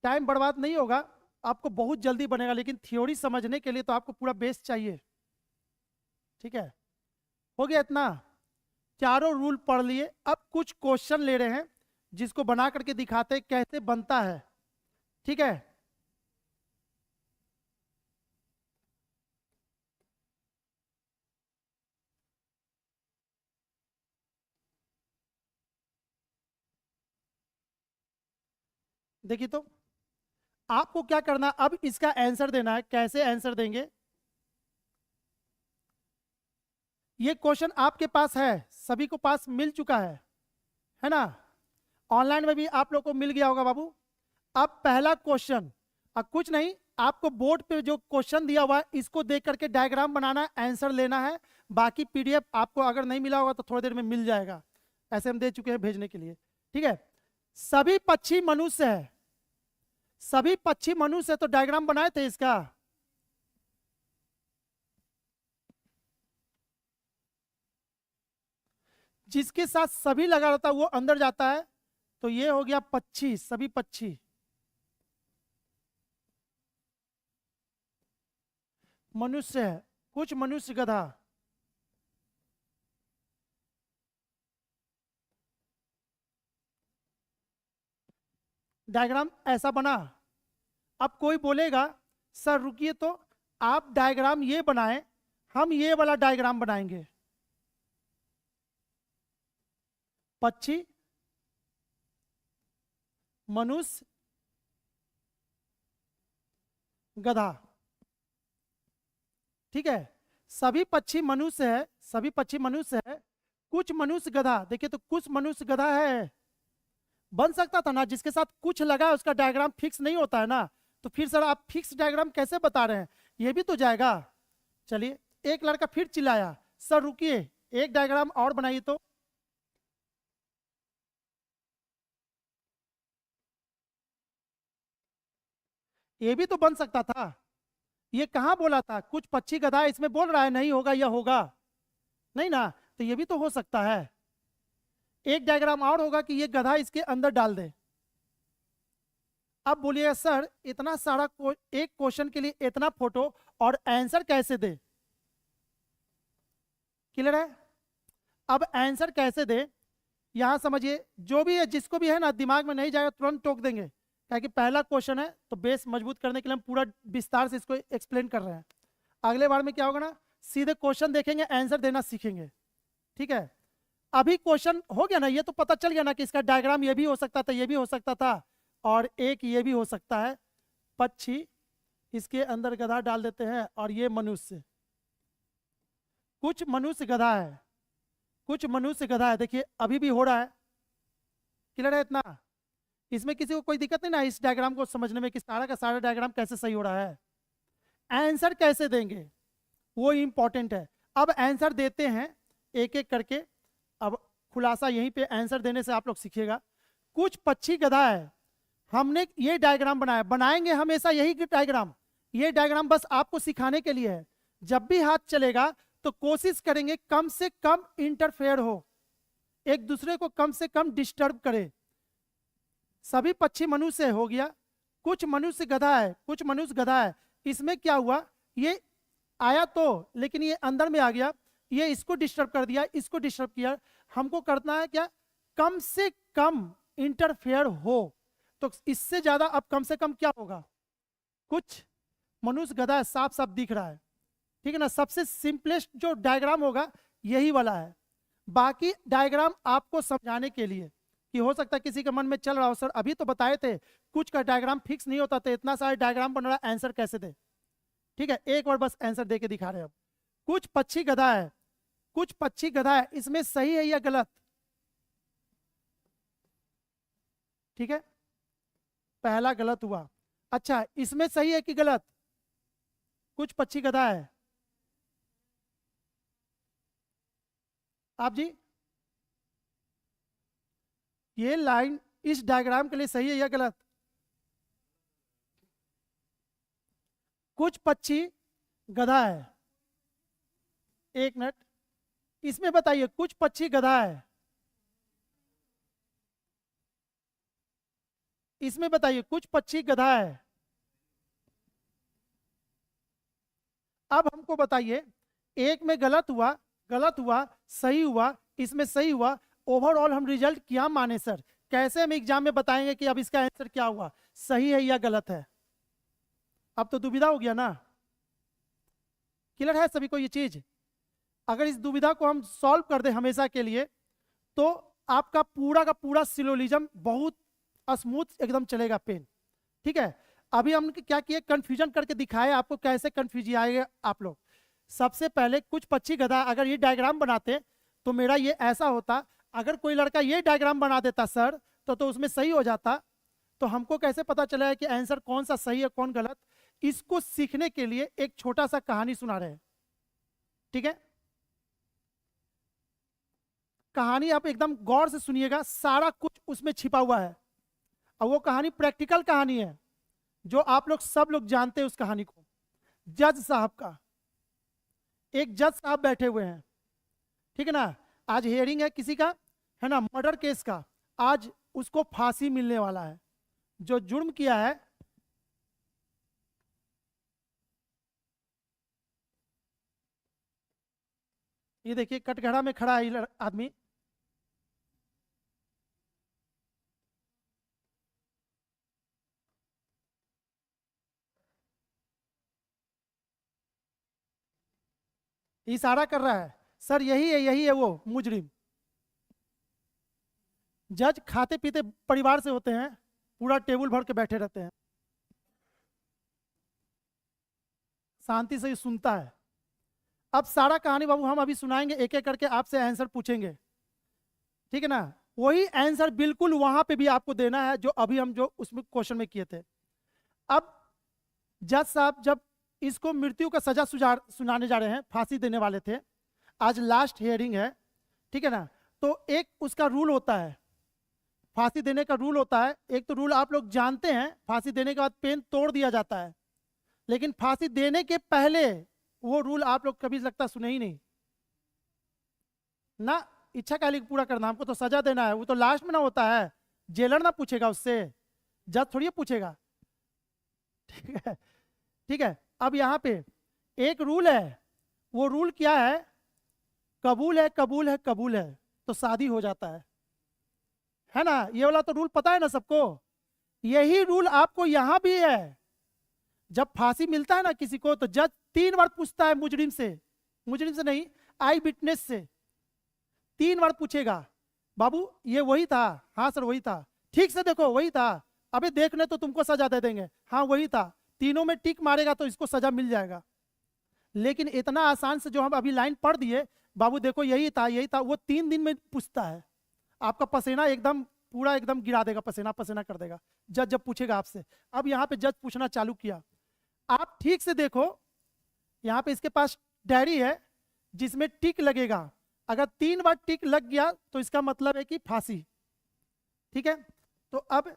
टाइम बर्बाद नहीं होगा, आपको बहुत जल्दी बनेगा, लेकिन थ्योरी समझने के लिए तो आपको पूरा बेस चाहिए। ठीक है, हो गया इतना। चारों रूल पढ़ लिए, अब कुछ क्वेश्चन ले रहे हैं जिसको बना करके दिखाते हैं कैसे बनता है। ठीक है, देखिए तो आपको क्या करना, अब इसका आंसर देना है। कैसे आंसर देंगे? ये क्वेश्चन आपके पास है, सभी को पास मिल चुका है ना? ऑनलाइन में भी आप लोग को मिल गया होगा बाबू। अब पहला क्वेश्चन, अब कुछ नहीं, आपको बोर्ड पे जो क्वेश्चन दिया हुआ है इसको देख करके डायग्राम बनाना है, आंसर लेना है। बाकी पीडीएफ आपको अगर नहीं मिला होगा तो थोड़ी देर में मिल जाएगा, ऐसे हम दे चुके हैं भेजने के लिए। ठीक है, सभी पक्षी मनुष्य है, सभी पक्षी मनुष्य है, तो डायग्राम बनाए थे इसका। जिसके साथ सभी लगा रहता है वो अंदर जाता है, तो ये हो गया पक्षी, सभी पक्षी। मनुष्य है, कुछ मनुष्य गधा। डायग्राम ऐसा बना। अब कोई बोलेगा सर रुकिए तो, आप डायग्राम ये बनाएं, हम ये वाला डायग्राम बनाएंगे। पक्षी, मनुष्य, गधा। ठीक है, सभी पक्षी मनुष्य है, सभी पक्षी मनुष्य है, कुछ मनुष्य गधा। देखिए तो कुछ मनुष्य गधा है, बन सकता था ना, जिसके साथ कुछ लगा है उसका डायग्राम फिक्स नहीं होता है ना। तो फिर सर आप फिक्स डायग्राम कैसे बता रहे हैं, ये भी तो जाएगा। चलिए, एक लड़का फिर चिल्लाया सर रुकिए, एक डायग्राम और बनाइए तो। ये भी तो बन सकता था। ये कहाँ बोला था कुछ पक्षी गधा है, इसमें बोल रहा है नहीं होगा या होगा, नहीं ना। तो ये भी तो हो सकता है। एक डायग्राम और होगा कि ये गधा इसके अंदर डाल दे। अब बोलिए सर इतना सारा एक क्वेश्चन के लिए इतना फोटो और आंसर कैसे दे। क्लियर है? अब आंसर कैसे दे, यहां समझिए, जो भी है जिसको भी है ना दिमाग में नहीं जाएगा तुरंत टोक देंगे, क्या कि पहला क्वेश्चन है तो बेस मजबूत करने के लिए हम पूरा विस्तार से इसको एक्सप्लेन कर रहे हैं। अगले बार में क्या होगा ना, सीधे क्वेश्चन देखेंगे, आंसर देना सीखेंगे। ठीक है, अभी क्वेश्चन हो गया ना, ये तो पता चल गया ना कि इसका डायग्राम ये भी हो सकता था, ये भी हो सकता था, और एक ये भी हो सकता है। पक्षी, इसके अंदर गधा डाल देते हैं, और ये मनुष्य, कुछ मनुष्य गधा है, कुछ मनुष्य गधा है। देखिए अभी भी हो रहा है। क्लियर है इतना? इसमें किसी को कोई दिक्कत नहीं ना इस डायग्राम को समझने में कि सारा का सारा डायग्राम कैसे सही हो रहा है। आंसर कैसे देंगे वो इंपॉर्टेंट है। अब आंसर देते हैं एक एक करके। अब खुलासा यहीं पे आंसर देने से आप लोग सीखिएगा। कुछ पक्षी गधा है, हमने ये डायग्राम बनाया, बनाएंगे हमेशा यही डायग्राम। ये डायग्राम बस आपको सिखाने के लिए है। जब भी हाथ चलेगा तो कोशिश करेंगे कम से कम इंटरफेयर हो, एक दूसरे को कम से कम डिस्टर्ब करे। सभी पक्षी मनुष्य हो गया, कुछ मनुष्य गधा है, कुछ मनुष्य गधा है। इसमें क्या हुआ, ये आया तो, लेकिन ये अंदर में आ गया, ये इसको डिस्टर्ब कर दिया, इसको डिस्टर्ब किया। हमको करना है क्या, कम से कम इंटरफेयर हो। तो इससे ज्यादा अब कम से कम क्या होगा, कुछ मनुष्य गधा है, साफ साफ दिख रहा है। ठीक है ना, सबसे सिंपलेस्ट जो डायग्राम होगा यही वाला है। बाकी डायग्राम आपको समझाने के लिए कि हो सकता है किसी के मन में चल रहा हो सर अभी तो बताए थे कुछ का डायग्राम फिक्स नहीं होता था, इतना सारा डायग्राम बन रहा है, आंसर कैसे दे। ठीक है, एक बार बस आंसर दे के दिखा रहे हैं। अब कुछ पक्षी गधा है, कुछ पक्षी गधा है, इसमें सही है या गलत? ठीक है, पहला गलत हुआ। अच्छा, इसमें सही है कि गलत? कुछ पक्षी गधा है, आप जी ये लाइन इस डायग्राम के लिए सही है या गलत? कुछ पक्षी गधा है, एक मिनट, इसमें बताइए कुछ पक्षी गधा है, इसमें बताइए कुछ पक्षी गधा है। अब हमको बताइए, एक में गलत हुआ, गलत हुआ, सही हुआ, इसमें सही हुआ, ओवरऑल हम रिजल्ट क्या माने सर? कैसे हम एग्जाम में बताएंगे कि अब इसका आंसर क्या हुआ, सही है या गलत है? अब तो दुविधा हो गया ना। क्लियर है सभी को ये चीज? अगर इस दुविधा को हम सॉल्व कर दे हमेशा के लिए तो आपका पूरा का पूरा सिलोलिज्म बहुत स्मूथ एकदम चलेगा पेन। ठीक है, अभी हम क्या किए, कंफ्यूजन करके दिखाए आपको कैसे कंफ्यूज आएगा आप लोग। सबसे पहले कुछ पक्षी गधा, अगर ये डायग्राम बनाते तो मेरा ये ऐसा होता। अगर कोई लड़का ये डायग्राम बना देता सर तो उसमें सही हो जाता। तो हमको कैसे पता चला है कि आंसर कौन सा सही है कौन गलत? इसको सीखने के लिए एक छोटा सा कहानी सुना रहे हैं। ठीक है, कहानी आप एकदम गौर से सुनिएगा, सारा कुछ उसमें छिपा हुआ है। और वो कहानी प्रैक्टिकल कहानी है जो आप लोग सब लोग जानते हैं उस कहानी को। जज साहब का, एक जज साहब बैठे हुए हैं, ठीक है ना, आज हियरिंग है किसी का, है ना, मर्डर केस का। आज उसको फांसी मिलने वाला है, जो जुर्म किया है। ये देखिए कटघरा में खड़ा है ये आदमी, इशारा कर रहा है सर यही है वो मुजरिम। जज खाते पीते परिवार से होते हैं, पूरा टेबल भर के बैठे रहते हैं, शांति से ही सुनता है। अब सारा कहानी बाबू हम अभी सुनाएंगे, एक एक करके आपसे आंसर पूछेंगे, ठीक है ना। वही आंसर बिल्कुल वहां पे भी आपको देना है जो अभी हम जो उसमें क्वेश्चन में किए थे। अब जज साहब जब इसको मृत्यु का सजा सुनाने जा रहे हैं, फांसी देने वाले थे, आज लास्ट हियरिंग है, ठीक है ना। तो एक उसका रूल होता है, फांसी देने का रूल होता है। एक तो रूल आप लोग जानते हैं, फांसी देने के बाद पेन तोड़ दिया जाता है, लेकिन फांसी देने के पहले वो रूल आप लोग कभी लगता सुने ही नहीं ना। इच्छा काली पूरा करना, हमको तो सजा देना है, वो तो लास्ट में ना होता है, जेलर ना पूछेगा उससे, जज थोड़ी पूछेगा, ठीक है। ठीक है, अब यहाँ पे एक रूल है, वो रूल क्या है, कबूल है कबूल है कबूल है तो शादी हो जाता है ना। ये वाला तो रूल पता है ना सबको। यही रूल आपको यहां भी है। जब फांसी मिलता है ना किसी को, तो जज 3 बार पूछता है मुजरिम से नहीं, आई विटनेस से 3 बार पूछेगा, बाबू ये वही था, हाँ सर वही था, ठीक से देखो वही था, अबे देखने तो तुमको सजा दे देंगे, हाँ वही था, तीनों में टिक मारेगा तो इसको सजा मिल जाएगा। लेकिन इतना आसान से जो हम अभी लाइन पढ़ दिए, बाबू देखो यही था, वो 3 दिन में पूछता है, आपका पसीना एकदम पूरा एकदम गिरा देगा, पसीना पसीना कर देगा जज जब पूछेगा आपसे। अब यहाँ पे जज पूछना चालू किया, आप ठीक से देखो, यहाँ पे इसके पास डायरी है जिसमें टिक लगेगा, अगर 3 बार टिक लग गया तो इसका मतलब है कि फांसी, ठीक है। तो अब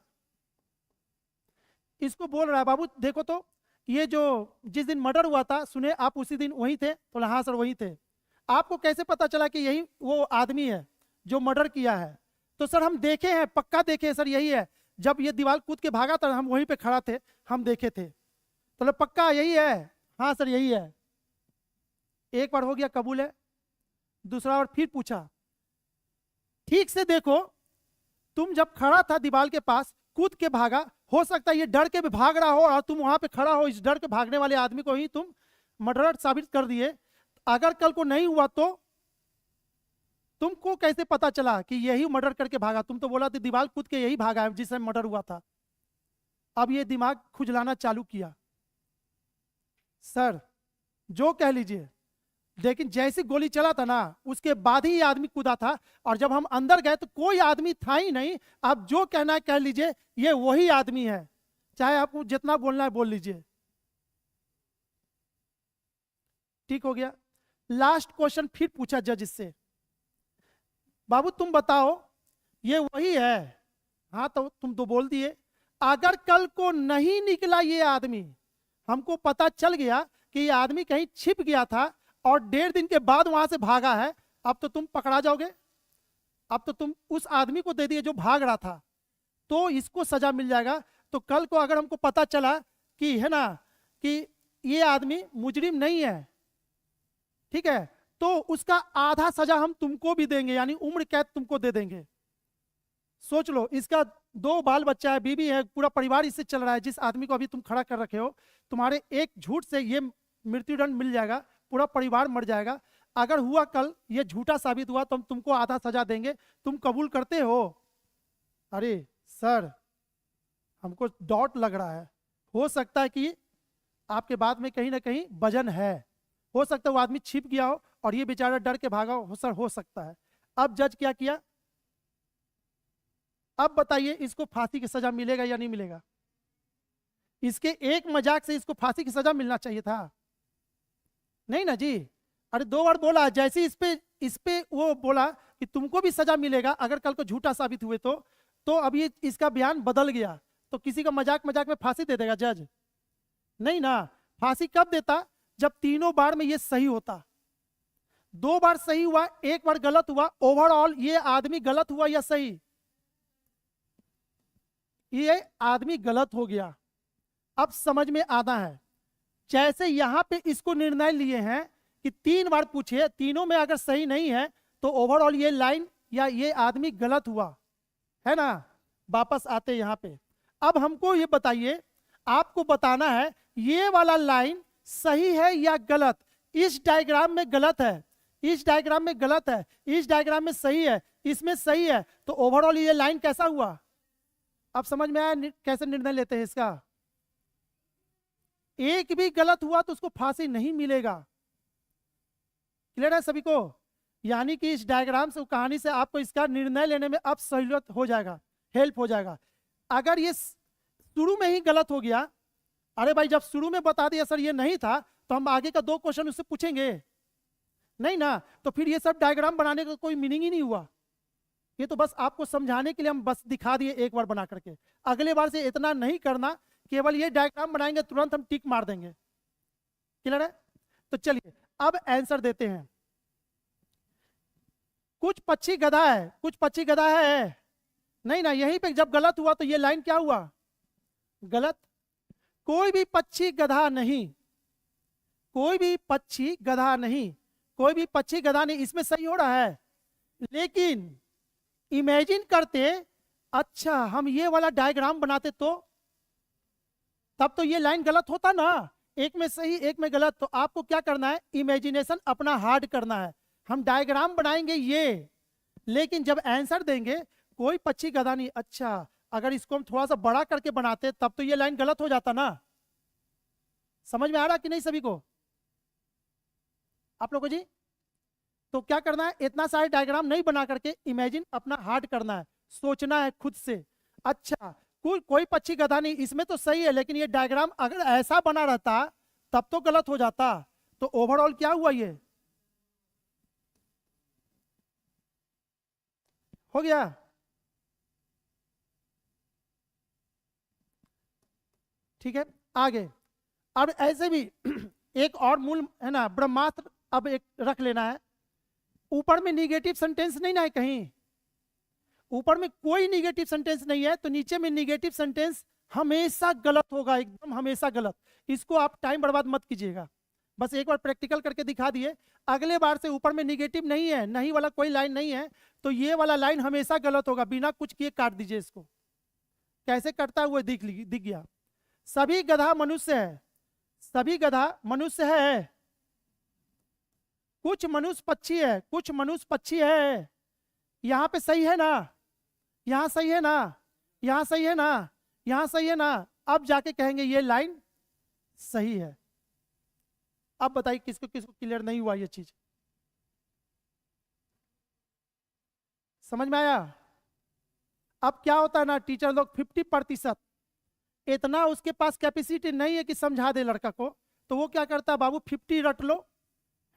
इसको बोल रहा है, बाबू देखो तो ये जो जिस दिन मर्डर हुआ था, सुने आप उसी दिन वहीं थे? तो हाँ सर वहीं थे। आपको कैसे पता चला कि यही वो आदमी है जो मर्डर किया है? तो सर हम देखे हैं, पक्का देखे हैं सर, यही है, जब ये दीवार कूद के भागा था हम वहीं पे खड़ा थे, हम देखे थे। तो पक्का यही है? हाँ सर यही है। एक बार हो गया कबूल है, दूसरा बार फिर पूछा, ठीक से देखो, तुम जब खड़ा था दीवार के पास, कूद के भागा, हो सकता है ये डर के भी भाग रहा हो और तुम वहां पे खड़ा हो, इस डर के भागने वाले आदमी को ही तुम मर्डरर साबित कर दिए। अगर कल को नहीं हुआ तो तुमको कैसे पता चला कि यही मर्डर करके भागा? तुम तो बोला था दीवार कूद के यही भागा है जिससे मर्डर हुआ था। अब ये दिमाग खुजलाना चालू किया, सर जो कह लीजिए, लेकिन जैसी गोली चला था ना उसके बाद ही ये आदमी कूदा था, और जब हम अंदर गए तो कोई आदमी था ही नहीं। आप जो कहना है कह लीजिए, ये वही आदमी है, चाहे आपको जितना बोलना है बोल लीजिए। ठीक हो गया। लास्ट क्वेश्चन फिर पूछा जज से, बाबू तुम बताओ ये वही है? हाँ तो तुम तो बोल दिए। अगर कल को नहीं निकला ये आदमी, हमको पता चल गया कि ये आदमी कहीं छिप गया था और 1.5 दिन के बाद वहां से भागा है, अब तो तुम पकड़ा जाओगे, अब तो तुम उस आदमी को दे दिए जो भाग रहा था, तो इसको सजा मिल जाएगा। तो कल को अगर हमको पता चला कि है ना कि ये आदमी मुजरिम नहीं है, ठीक है, तो उसका आधा सजा हम तुमको भी देंगे, यानी उम्र कैद तुमको दे देंगे। सोच लो, इसका 2 बाल बच्चा है, बीवी है, पूरा परिवार इससे चल रहा है। जिस आदमी को अभी तुम खड़ा कर रखे हो, तुम्हारे एक झूठ से ये मृत्युदंड मिल जाएगा, पूरा परिवार मर जाएगा। अगर हुआ कल ये झूठा साबित हुआ तो हम तुमको आधा सजा देंगे, तुम कबूल करते हो? अरे सर हमको डाउट लग रहा है, हो सकता है कि आपके बात में कहीं ना कहीं वजन है, हो सकता है वो आदमी छिप गया हो और ये बेचारा डर के भागा हो, सर हो सकता है। अब जज क्या किया, अब बताइए इसको फांसी की सजा मिलेगा या नहीं मिलेगा? इसके एक मजाक से इसको फांसी की सजा मिलना चाहिए था, नहीं ना जी। अरे 2 बार बोला, जैसे इस पे वो बोला कि तुमको भी सजा मिलेगा अगर कल को झूठा साबित हुए तो अब ये इसका बयान बदल गया, तो किसी का मजाक में फांसी दे देगा जज? नहीं ना। फांसी कब देता? जब तीनों बार में ये सही होता। 2 बार सही हुआ, 1 बार गलत हुआ, ओवरऑल ये आदमी गलत हुआ या सही? ये आदमी गलत हो गया। अब समझ में आना है, जैसे यहां पे इसको निर्णय लिए हैं कि 3 बार पूछे, तीनों में अगर सही नहीं है तो ओवरऑल ये लाइन या ये आदमी गलत हुआ है ना। वापस आते यहां पे, अब हमको ये बताइए, आपको बताना है ये वाला लाइन सही है या गलत, इस डायग्राम में गलत है, इस डायग्राम में गलत है, इस डायग्राम में सही है, इसमें सही है, तो ओवरऑल ये लाइन कैसा हुआ? अब समझ में आया कैसे निर्णय लेते हैं इसका? एक भी गलत हुआ तो उसको फांसी नहीं मिलेगा। क्लियर है सभी को? यानी कि इस डायग्राम से, कहानी से आपको इसका निर्णय लेने में अब सहूलियत हो जाएगा, हेल्प हो जाएगा। अगर ये शुरू में ही गलत हो गया, अरे भाई जब शुरू में बता दिया सर ये नहीं था, तो हम आगे का 2 क्वेश्चन उससे पूछेंगे नहीं ना, तो फिर ये सब डायग्राम बनाने का कोई मीनिंग ही नहीं हुआ। ये तो बस आपको समझाने के लिए हम बस दिखा दिए एक बार बना करके। अगले बार से इतना नहीं करना, केवल ये डायग्राम बनाएंगे तुरंत हम टिक मार देंगे। क्लियर है? तो चलिए अब आंसर देते हैं। कुछ पक्षी गधा है, कुछ पक्षी गधा है नहीं ना, यहीं पे जब गलत हुआ तो ये लाइन क्या हुआ? गलत। कोई भी पक्षी गधा नहीं, कोई भी पक्षी गधा नहीं, कोई भी पक्षी गधा नहीं, इसमें सही हो रहा है। लेकिन इमेजिन करते, अच्छा हम ये वाला डायग्राम बनाते तो तब तो ये लाइन गलत होता ना, एक में सही एक में गलत। तो आपको क्या करना है? इमेजिनेशन अपना हार्ड करना है। हम डायग्राम बनाएंगे ये, लेकिन जब आंसर देंगे कोई पक्षी गधा नहीं, अच्छा अगर इसको हम थोड़ा सा बड़ा करके बनाते तब तो ये लाइन गलत हो जाता ना। समझ में आ रहा कि नहीं सभी को, आप लोगों जी? तो क्या करना है? इतना सारे डायग्राम नहीं बना करके इमेजिन अपना हार्ड करना है, सोचना है खुद से। अच्छा कोई पक्षी गधा नहीं, इसमें तो सही है, लेकिन ये डायग्राम अगर ऐसा बना रहता तब तो गलत हो जाता। तो ओवरऑल क्या हुआ? ये हो गया। ठीक है, आगे। अब ऐसे भी एक और मूल है ना, ब्रह्मास्त्र अब एक रख लेना है। ऊपर में निगेटिव सेंटेंस नहीं ना है कहीं, ऊपर में कोई निगेटिव सेंटेंस नहीं है, तो नीचे में निगेटिव सेंटेंस हमेशा गलत होगा, एकदम हमेशा गलत। इसको आप टाइम बर्बाद मत कीजिएगा, बस एक बार प्रैक्टिकल करके दिखा दिए। अगले बार से ऊपर में निगेटिव नहीं है, नहीं वाला कोई लाइन नहीं है, तो ये वाला लाइन हमेशा गलत होगा। बिना कुछ किए काट दीजिए इसको। कैसे कटता हुआ दिख गया। सभी गधा मनुष्य है, सभी गधा मनुष्य है। कुछ मनुष्य पक्षी है, कुछ मनुष्य पक्षी है। यहां पे सही है ना, यहां सही है ना, यहां सही है ना, यहां सही है ना। अब जाके कहेंगे ये लाइन सही है। अब बताइए किसको किसको क्लियर नहीं हुआ ये चीज? समझ में आया? अब क्या होता है ना, टीचर लोग 50% इतना उसके पास कैपेसिटी नहीं है कि समझा दे लड़का को, तो वो क्या करता है, बाबू 50 रट लो,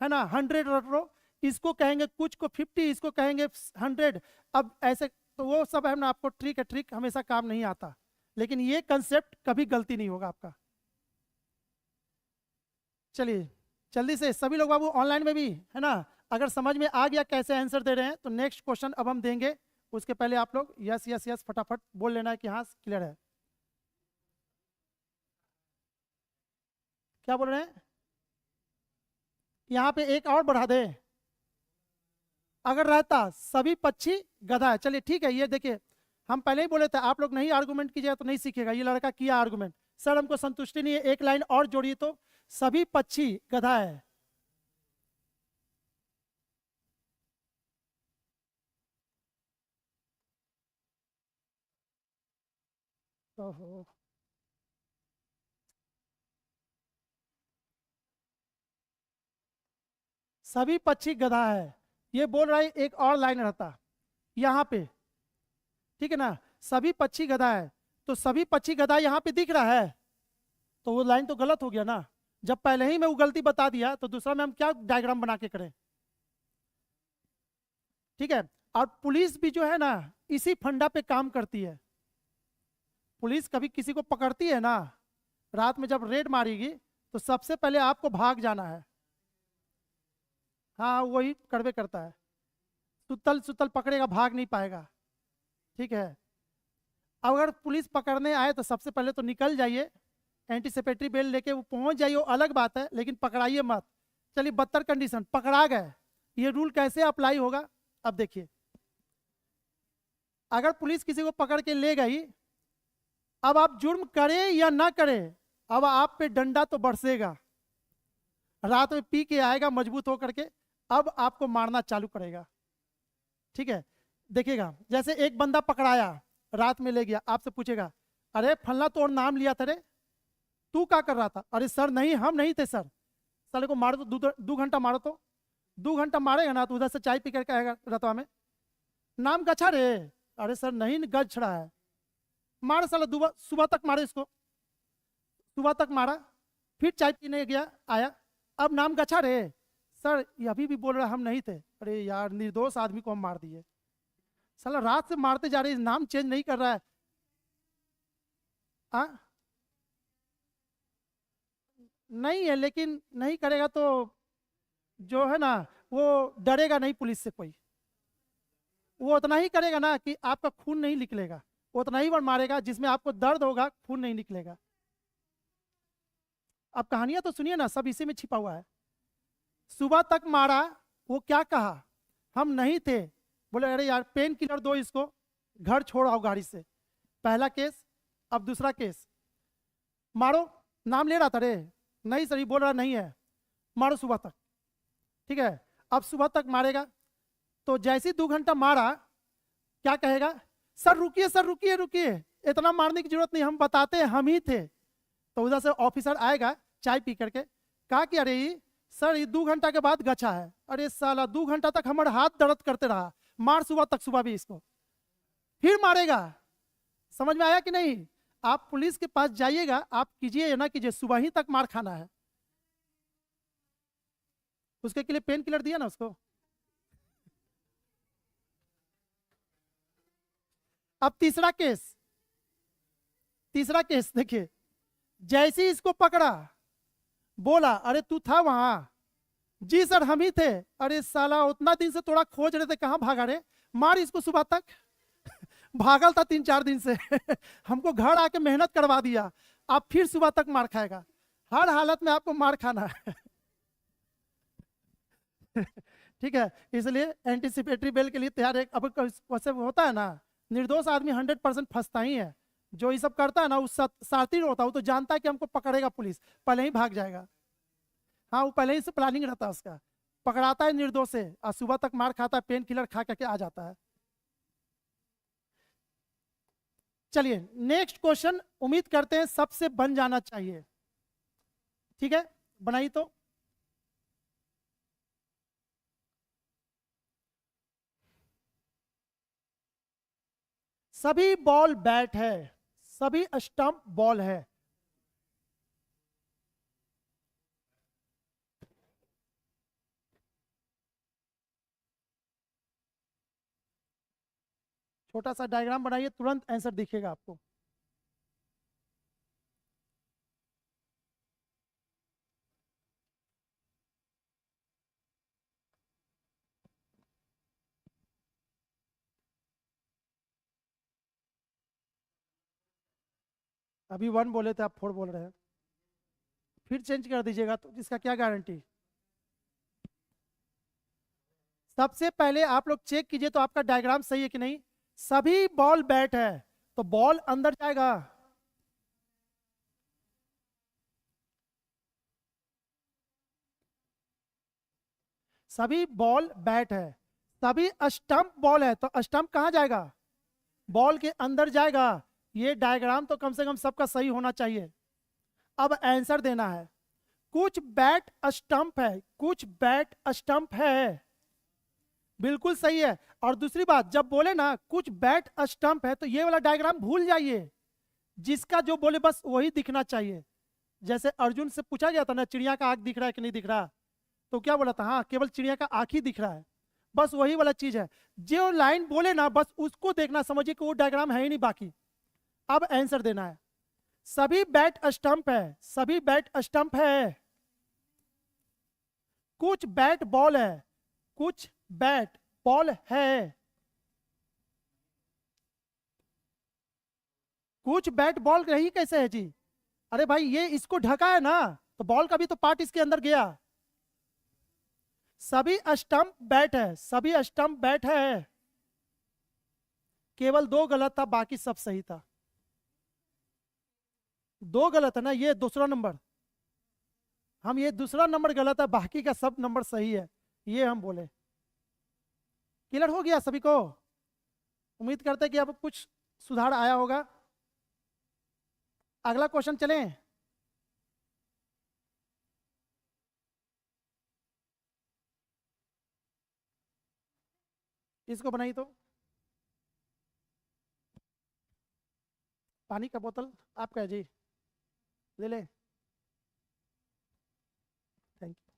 है ना, 100 रट लो। इसको कहेंगे कुछ को 50, इसको कहेंगे 100। अब ऐसे तो वो सब है ना, आपको ट्रिक है, ट्रिक हमेशा काम नहीं आता, लेकिन ये कंसेप्ट कभी गलती नहीं होगा आपका। चलिए जल्दी से सभी लोग बाबू ऑनलाइन में भी है ना, अगर समझ में आ गया कैसे आंसर दे रहे हैं, तो नेक्स्ट क्वेश्चन अब हम देंगे। उसके पहले आप लोग यस यस यस फटाफट बोल लेना है कि हाँ क्लियर है। क्या बोल रहे हैं? यहाँ पे एक और बढ़ा दे, अगर रहता सभी पक्षी गधा है। चलिए ठीक है, ये देखिए हम पहले ही बोले थे, आप लोग नहीं आर्गुमेंट कीजिएगा तो नहीं सीखेगा। ये लड़का किया आर्गुमेंट, सर हमको संतुष्टि नहीं है, एक लाइन और जोड़िए। तो सभी पक्षी गधा है। ओहो, सभी पक्षी गधा है, ये बोल रहा है। एक और लाइन रहता यहाँ पे, ठीक है ना, सभी पक्षी गधा है, तो सभी पक्षी गधा यहाँ पे दिख रहा है, तो वो लाइन तो गलत हो गया ना। जब पहले ही मैं वो गलती बता दिया, तो दूसरा में हम क्या डायग्राम बना के करें? ठीक है। और पुलिस भी जो है ना, इसी फंडा पे काम करती है। पुलिस कभी किसी को पकड़ती है ना, रात में जब रेड मारेगी, तो सबसे पहले आपको भाग जाना है। हाँ वही करवे करता है, सुतल सुतल पकड़ेगा, भाग नहीं पाएगा। ठीक है, अगर पुलिस पकड़ने आए तो सबसे पहले तो निकल जाइए, एंटीसिपेटरी बेल लेके वो पहुंच जाइए, वो अलग बात है, लेकिन पकड़ाइए मत। चलिए 72 कंडीशन पकड़ा गए, ये रूल कैसे अप्लाई होगा? अब देखिए, अगर पुलिस किसी को पकड़ के ले गई, अब आप जुर्म करें या ना करें, अब आप पे डंडा तो बरसेगा। रात में पी के आएगा मजबूत होकर के, अब आपको मारना चालू करेगा। ठीक है, देखिएगा, जैसे एक बंदा पकड़ाया, रात में ले गया, आपसे पूछेगा अरे फलना तो और नाम लिया था रे, तू क्या कर रहा था? अरे सर नहीं, हम नहीं थे सर। साले को मारो तो 2 घंटा मारो तो 2 घंटा मारेगा ना तो उधर से चाय पी करके आएगा रतवा में, नाम गच्छा रे, अरे सर नहीं गज छड़ा है, मार साला, सुबह तक मारे इसको, सुबह तक मारा, फिर चाय पीने गया आया, अब नाम गच्छा रे, सर ये अभी भी बोल रहा हम नहीं थे। अरे यार निर्दोष आदमी को हम मार दिए, साला रात से मारते जा रहे, नाम चेंज नहीं कर रहा है। आ? नहीं है, लेकिन नहीं करेगा तो जो है ना वो डरेगा नहीं पुलिस से कोई, वो उतना ही करेगा ना कि आपका खून नहीं निकलेगा, वो उतना ही बार मारेगा जिसमें आपको दर्द होगा, खून नहीं निकलेगा। अब कहानियां तो सुनिए ना, सब इसी में छिपा हुआ है। सुबह तक मारा, वो क्या कहा, हम नहीं थे, बोले अरे यार पेन किलर दो इसको, घर छोड़ आओ गाड़ी से, पहला केस। अब दूसरा केस, मारो, नाम ले रहा था रे, नहीं सर ये बोल रहा नहीं है, मारो सुबह तक। ठीक है, अब सुबह तक मारेगा तो जैसे ही 2 घंटा मारा, क्या कहेगा, सर रुकिए सर रुकिए रुकिए, इतना मारने की जरूरत नहीं, हम बताते हैं हम ही थे। तो उधर से ऑफिसर आएगा चाय पी करके, कहा कि अरे सर ये 2 घंटा के बाद गच्छा है। अरे साला 2 घंटा तक हमारे हाथ दर्द करते रहा, मार सुबह तक, सुबह भी इसको, फिर मारेगा। समझ में आया कि नहीं? आप पुलिस के पास जाइएगा, आप कीजिए या ना कीजिए, सुबह ही तक मार खाना है। उसके के लिए पेन किलर दिया ना उसको। अब तीसरा केस, तीसरा केस देखिए, जैसे ही इसको पकड़ा, बोला अरे तू था वहां? जी सर हम ही थे। अरे साला उतना दिन से थोड़ा खोज रहे थे, कहां भागा रे, मार इसको सुबह तक। भागल था 3-4 दिन से। हमको घर आके मेहनत करवा दिया, आप फिर सुबह तक मार खाएगा, हर हालत में आपको मार खाना है। ठीक है, इसलिए एंटीसिपेटरी बेल के लिए तैयार है। अब वैसे होता है ना, निर्दोष आदमी 100% फंसता ही है, जो ये सब करता है ना उस शातिर होता है, वो तो जानता है कि हमको पकड़ेगा पुलिस, पहले ही भाग जाएगा। हाँ, वो पहले ही से प्लानिंग रहता है उसका, पकड़ाता है निर्दोष से और सुबह तक मार खाता है, पेन किलर खा करके आ जाता है। चलिए नेक्स्ट क्वेश्चन, उम्मीद करते हैं सबसे बन जाना चाहिए। ठीक है, बनाइए तो। सभी बॉल बैट है, सभी स्टंप बॉल है। छोटा सा डायग्राम बनाइए, तुरंत आंसर दिखेगा आपको। अभी 1 बोले थे, आप 4 बोल रहे हैं, फिर चेंज कर दीजिएगा तो इसका क्या गारंटी। सबसे पहले आप लोग चेक कीजिए तो आपका डायग्राम सही है कि नहीं। सभी बॉल बैट है तो बॉल अंदर जाएगा, सभी बॉल बैट है, सभी स्टंप बॉल है तो स्टंप कहां जाएगा, बॉल के अंदर जाएगा। ये डायग्राम तो कम से कम सबका सही होना चाहिए। अब आंसर देना है, कुछ बैट स्टंप है, कुछ बैट स्टंप है, बिल्कुल सही है। और दूसरी बात, जब बोले ना कुछ बैट स्टंप है तो ये वाला डायग्राम भूल जाइए, जिसका जो बोले बस वही दिखना चाहिए। जैसे अर्जुन से पूछा गया था ना चिड़िया का आंख दिख रहा है कि नहीं दिख रहा, तो क्या बोला था, हाँ केवल चिड़िया का आंख ही दिख रहा है, बस वही वाला चीज है। जो लाइन बोले ना बस उसको देखना, समझिए कि वो डायग्राम है ही नहीं बाकी। अब आंसर देना है, सभी बैट स्टंप है, सभी बैट स्टंप है, कुछ बैट बॉल है, कुछ बैट बॉल है, कुछ बैट बॉल रही कैसे है जी, अरे भाई ये इसको ढका है ना तो बॉल का भी तो पार्ट इसके अंदर गया। सभी स्टंप बैट है, सभी स्टंप बैट है, केवल 2 गलत था, बाकी सब सही था। 2 गलत है ना, ये दूसरा नंबर, हम ये दूसरा नंबर गलत है, बाकी का सब नंबर सही है, ये हम बोले। क्लियर हो गया सभी को? उम्मीद करते हैं कि अब कुछ सुधार आया होगा। अगला क्वेश्चन चलें। इसको बनाई तो पानी का बोतल आपका है जी, ले ले। Thank you.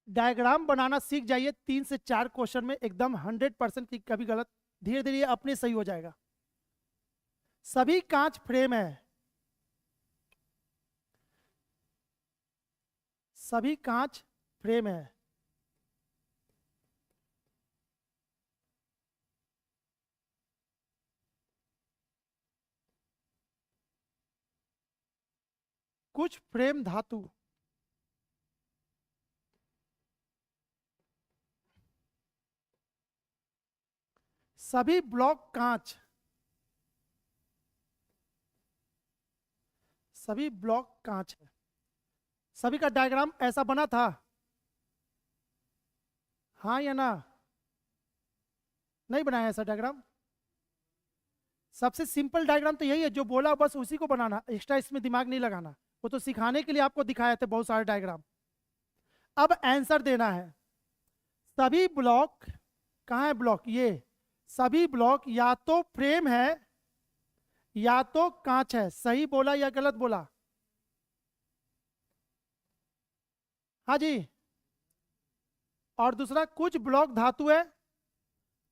डायग्राम बनाना सीख जाइए, 3 से 4 क्वेश्चन में एकदम 100% की कभी गलत, धीरे धीरे ये अपने सही हो जाएगा। सभी कांच फ्रेम है, सभी कांच फ्रेम है। कुछ फ्रेम धातु, सभी ब्लॉक कांच, सभी ब्लॉक कांच है। सभी का डायग्राम ऐसा बना था, हाँ या ना? नहीं बनाया ऐसा डायग्राम? सबसे सिंपल डायग्राम तो यही है, जो बोला बस उसी को बनाना, एक्स्ट्रा इसमें दिमाग नहीं लगाना। वो तो सिखाने के लिए आपको दिखाए थे बहुत सारे डायग्राम। अब आंसर देना है। सभी ब्लॉक, कहाँ है ब्लॉक? ये सभी ब्लॉक या तो फ्रेम है या तो कांच है। सही बोला या गलत बोला? हाँ जी। और दूसरा, कुछ ब्लॉक धातु है,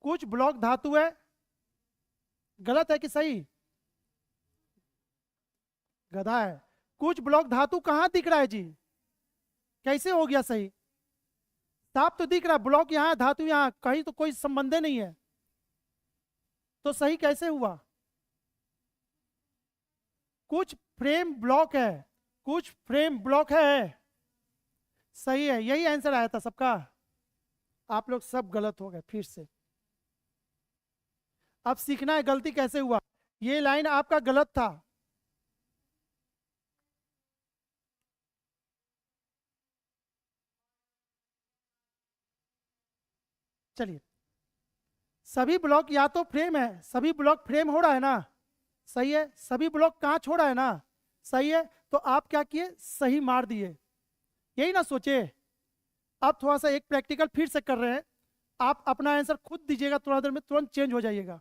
कुछ ब्लॉक धातु है। गलत है कि सही? गधा है। कुछ ब्लॉक धातु कहाँ दिख रहा है जी? कैसे हो गया सही? साफ तो दिख रहा, ब्लॉक यहाँ धातु यहाँ, कहीं तो कोई संबंध नहीं है, तो सही कैसे हुआ? कुछ फ्रेम ब्लॉक है, कुछ फ्रेम ब्लॉक है, सही है, यही आंसर आया था सबका। आप लोग सब गलत हो गए फिर से। अब सीखना है गलती कैसे हुआ। ये लाइन आपका गलत था। चलिए, सभी ब्लॉक या तो फ्रेम है, सभी ब्लॉक फ्रेम हो रहा है ना, सही है। सभी ब्लॉक कांच हो रहा है ना, सही है। तो आप क्या किए? सही मार दिए, यही ना सोचे। अब थोड़ा सा एक प्रैक्टिकल फिर से कर रहे हैं, आप अपना आंसर खुद दीजिएगा, थोड़ा देर में तुरंत चेंज हो जाइएगा,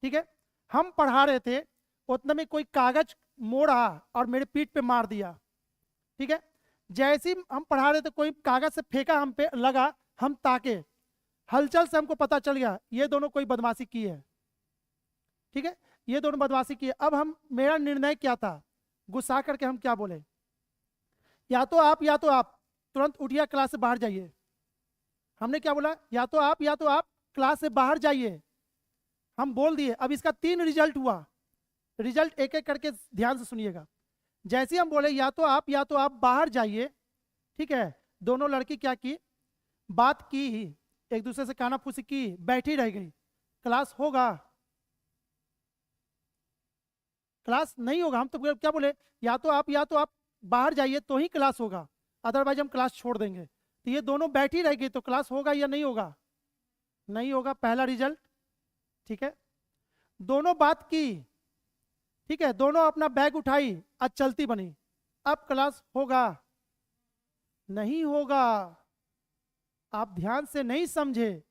ठीक है? हम पढ़ा रहे थे, उतने में कोई कागज मोड़ा और मेरे पीठ पे मार दिया, ठीक है? जैसे ही हम पढ़ा रहे थे, कोई कागज से फेंका हम पे, लगा, हम ताके, हलचल से हमको पता चल गया ये दोनों कोई बदमाशी की है, ठीक है? ये दोनों बदमाशी की है। अब हम, मेरा निर्णय क्या था? गुस्सा करके हम क्या बोले? या तो आप तुरंत उठिए, क्लास से बाहर जाइए। हमने क्या बोला? या तो आप क्लास से बाहर जाइए, हम बोल दिए। अब इसका 3 रिजल्ट हुआ, रिजल्ट एक एक करके ध्यान से सुनिएगा। जैसे हम बोले या तो आप बाहर जाइए, ठीक है, दोनों लड़की क्या की? बात की ही, एक दूसरे से कानाफूसी की, बैठी रह गई। क्लास होगा? क्लास नहीं होगा। हम तो क्या बोले? या तो आप बाहर जाइए तो ही क्लास होगा, अदरवाइज हम क्लास छोड़ देंगे। तो ये दोनों बैठी रह गई तो क्लास होगा या नहीं होगा? नहीं होगा, पहला रिजल्ट, ठीक है। दोनों बात की, ठीक है, दोनों अपना बैग उठाई, आज चलती बनी, अब क्लास होगा? नहीं होगा। आप ध्यान से नहीं समझे।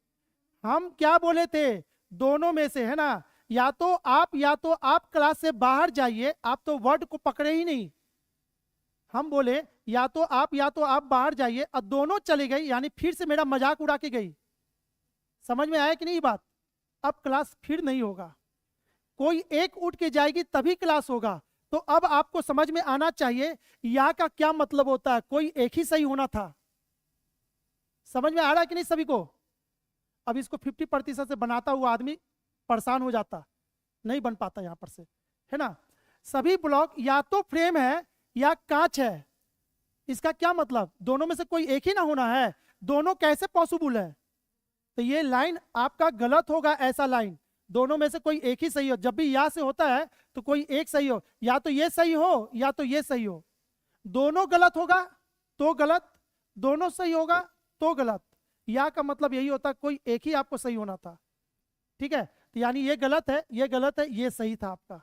हम क्या बोले थे? दोनों में से, है ना? या तो आप क्लास से बाहर जाइए, आप तो वर्ड को पकड़े ही नहीं। हम बोले या तो आप बाहर जाइए, और दोनों चली गई, यानी फिर से मेरा मजाक उड़ा के गई। समझ में आया कि नहीं बात? अब क्लास फिर नहीं होगा, कोई एक उठ के जाएगी तभी क्लास होगा। तो अब आपको समझ में आना चाहिए या का क्या मतलब होता है, कोई एक ही सही होना था। समझ में आ रहा है कि नहीं सभी को? अब इसको 50% से बनाता हुआ आदमी परेशान हो जाता, नहीं बन पाता यहां पर से, है ना? सभी ब्लॉक या तो फ्रेम है या कांच है। इसका क्या मतलब, दोनों में से कोई एक ही ना होना है, दोनों कैसे पॉसिबल है? तो ये लाइन आपका गलत होगा, ऐसा लाइन दोनों में से कोई एक ही सही हो। जब भी या से होता है तो कोई एक सही हो, या तो ये सही हो या तो ये सही हो। दोनों गलत होगा तो गलत, दोनों सही होगा तो गलत। या का मतलब यही होता है कोई एक ही आपको सही होना था। ठीक है, तो यानी ये गलत है, ये गलत है, ये सही था आपका।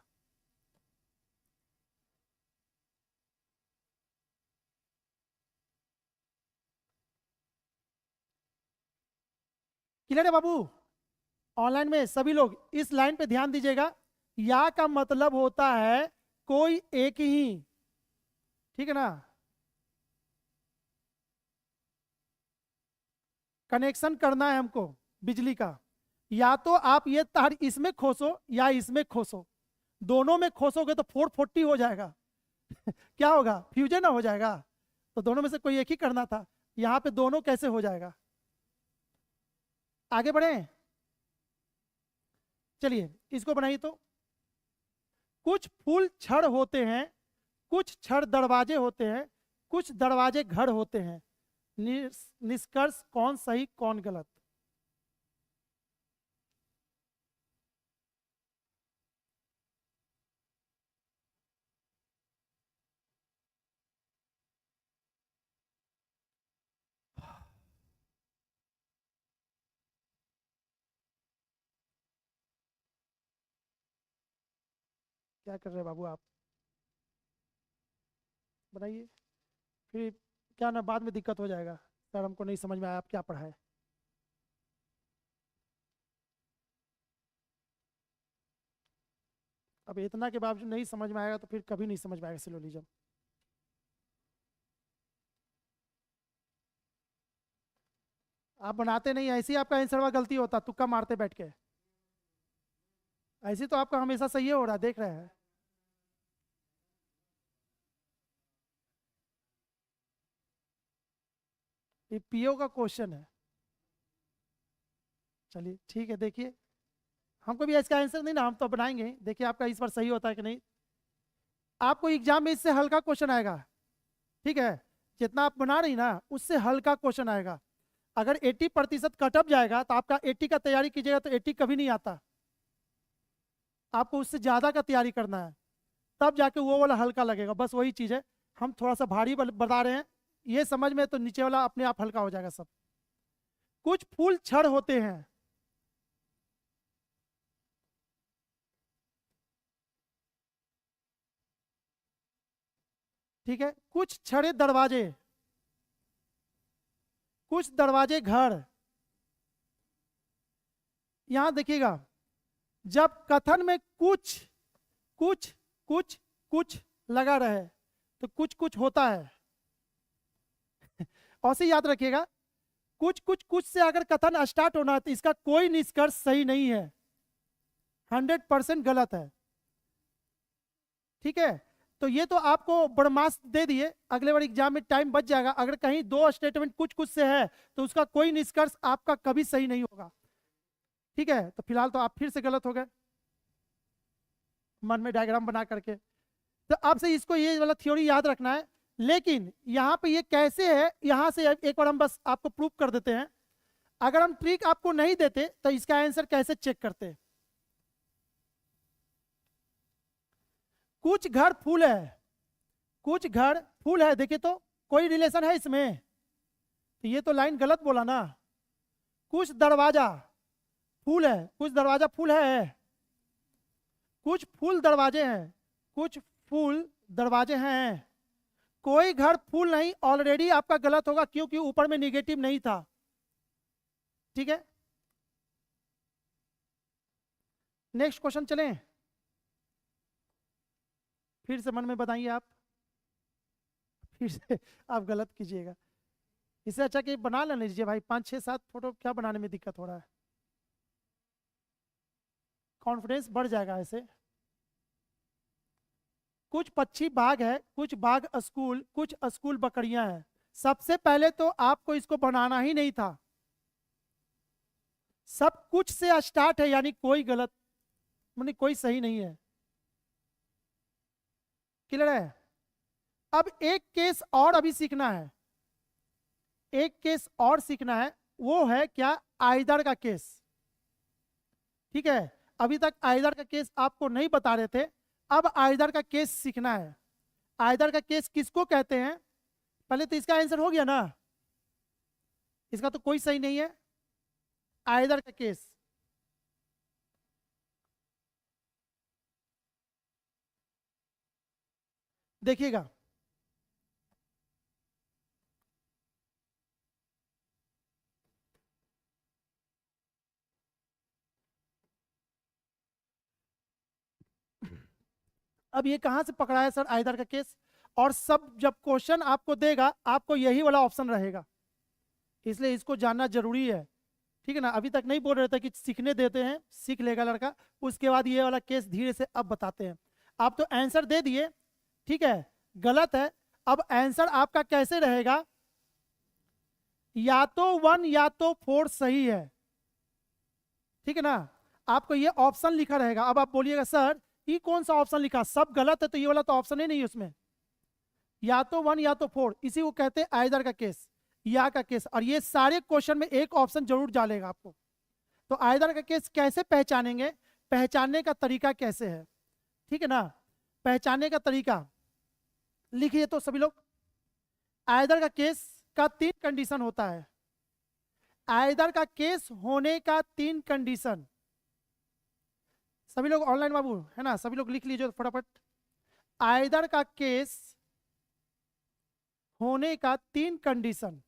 क्लियर है बाबू? ऑनलाइन में सभी लोग इस लाइन पे ध्यान दीजिएगा। या का मतलब होता है कोई एक ही, ठीक है ना? कनेक्शन करना है हमको बिजली का, या तो आप ये तार इसमें खोसो या इसमें खोसो। दोनों में खोसोगे तो 440 हो जाएगा। क्या होगा, फ्यूजन हो जाएगा। तो दोनों में से कोई एक ही करना था, यहां पे दोनों कैसे हो जाएगा? आगे बढ़े, चलिए इसको बनाइए। तो कुछ फूल छड़ होते हैं, कुछ छड़ दरवाजे होते हैं, कुछ दरवाजे घर होते हैं। निष्कर्ष कौन सही कौन गलत? क्या कर रहे हैं बाबू आप? बनाइए, फिर क्या ना बाद में दिक्कत हो जाएगा, सर हमको नहीं समझ में आया आप क्या पढ़ाए। अब इतना के बावजूद नहीं समझ में आएगा तो फिर कभी नहीं समझ में आएगा सिलोजिज्म। आप बनाते नहीं, ऐसे ही आपका आंसर में गलती होता, तुक्का मारते बैठ के। ऐसे तो आपका हमेशा सही हो रहा, देख रहे हैं। ये पीओ का क्वेश्चन है। चलिए ठीक है, देखिए हमको भी इसका आंसर नहीं ना, हम तो बनाएंगे ही। देखिए आपका इस बार सही होता है कि नहीं। आपको एग्जाम में इससे हल्का क्वेश्चन आएगा, ठीक है? जितना आप बना रही ना उससे हल्का क्वेश्चन आएगा। अगर 80% कटअप जाएगा तो आपका 80 का तैयारी कीजिएगा तो 80 कभी नहीं आता। आपको उससे ज्यादा का तैयारी करना है, तब जाके वो वाला हल्का लगेगा। बस वही चीज है, हम थोड़ा सा भारी बता रहे हैं, ये समझ में तो नीचे वाला अपने आप हल्का हो जाएगा सब। कुछ फूल छड़ होते हैं, ठीक है? कुछ छड़े दरवाजे, कुछ दरवाजे घर। यहां देखिएगा, जब कथन में कुछ कुछ कुछ कुछ लगा रहे तो कुछ कुछ होता है। और से याद रखिएगा, कुछ कुछ कुछ से अगर कथन स्टार्ट होना है तो इसका कोई निष्कर्ष सही नहीं है, 100% गलत है। ठीक है, तो ये तो आपको बड़मास दे दिए, अगले बार एग्जाम में टाइम बच जाएगा। अगर कहीं दो स्टेटमेंट कुछ कुछ से है तो उसका कोई निष्कर्ष आपका कभी सही नहीं होगा। ठीक है, तो फिलहाल तो आप फिर से गलत हो गए मन में डायग्राम बना करके। तो आपसे इसको ये वाला थ्योरी याद रखना है। लेकिन यहाँ पे ये कैसे है, यहाँ से एक बार हम बस आपको प्रूफ कर देते हैं। अगर हम ट्रिक आपको नहीं देते तो इसका आंसर कैसे चेक करते? कुछ घर फूल है, कुछ घर फूल है, देखिए तो कोई रिलेशन है इसमें? तो ये तो लाइन गलत बोला ना। कुछ दरवाजा फूल है, कुछ दरवाजा फूल है, कुछ फूल दरवाजे हैं, कुछ फूल दरवाजे हैं। कोई घर फूल नहीं, ऑलरेडी आपका गलत होगा क्योंकि ऊपर में निगेटिव नहीं था। ठीक है, नेक्स्ट क्वेश्चन चलें। फिर से मन में बताइए आप, फिर से आप गलत कीजिएगा। इससे अच्छा कि बना लेने लीजिए भाई, 5 6 7 फोटो, क्या बनाने में दिक्कत हो रहा है? कॉन्फिडेंस बढ़ जाएगा ऐसे। कुछ पक्षी बाघ है, कुछ बाघ स्कूल, कुछ स्कूल बकरियां हैं। सबसे पहले तो आपको इसको बनाना ही नहीं था, सब कुछ से स्टार्ट है, यानी कोई गलत, यानी कोई सही नहीं है। क्लियर है? अब एक केस और अभी सीखना है, एक केस और सीखना है, वो है क्या? आइदर का केस। ठीक है, अभी तक आइदर का केस आपको नहीं बता रहे थे, अब आइदर का केस सीखना है। आइदर का केस किसको कहते हैं? पहले तो इसका आंसर हो गया ना, इसका तो कोई सही नहीं है। आइदर का केस, देखिएगा, अब ये कहां से पकड़ा है सर आइदर का केस? और सब जब क्वेश्चन आपको देगा आपको यही वाला ऑप्शन रहेगा, इसलिए इसको जानना जरूरी है। ठीक है ना, अभी तक नहीं बोल रहे थे कि सीखने देते हैं, सीख लेगा लड़का, उसके बाद ये वाला केस धीरे से अब बताते हैं। आप तो आंसर दे दिए, ठीक है, गलत है। अब आंसर आपका कैसे रहेगा? या तो 1 या तो 4 सही है। ठीक है ना, आपको ये ऑप्शन लिखा रहेगा। अब आप बोलिएगा सर ये कौन सा ऑप्शन लिखा, सब गलत है, तो ये वाला तो ऑप्शन ही नहीं है उसमें। या तो 1 या तो 4, इसी को कहते हैं आइदर का केस, या का केस। और ये सारे क्वेश्चन में एक ऑप्शन जरूर डालेगा आपको। तो आइदर का केस कैसे पहचानेंगे, पहचानने का तरीका कैसे है? ठीक है ना, पहचानने का तरीका लिखिए तो सभी लोग। आइदर का केस का 3 कंडीशन होता है। आइदर का केस होने का 3 कंडीशन, सभी लोग ऑनलाइन बाबू है ना, सभी लोग लिख लीजिए फटाफट। आइदर का केस होने का 3 कंडीशन।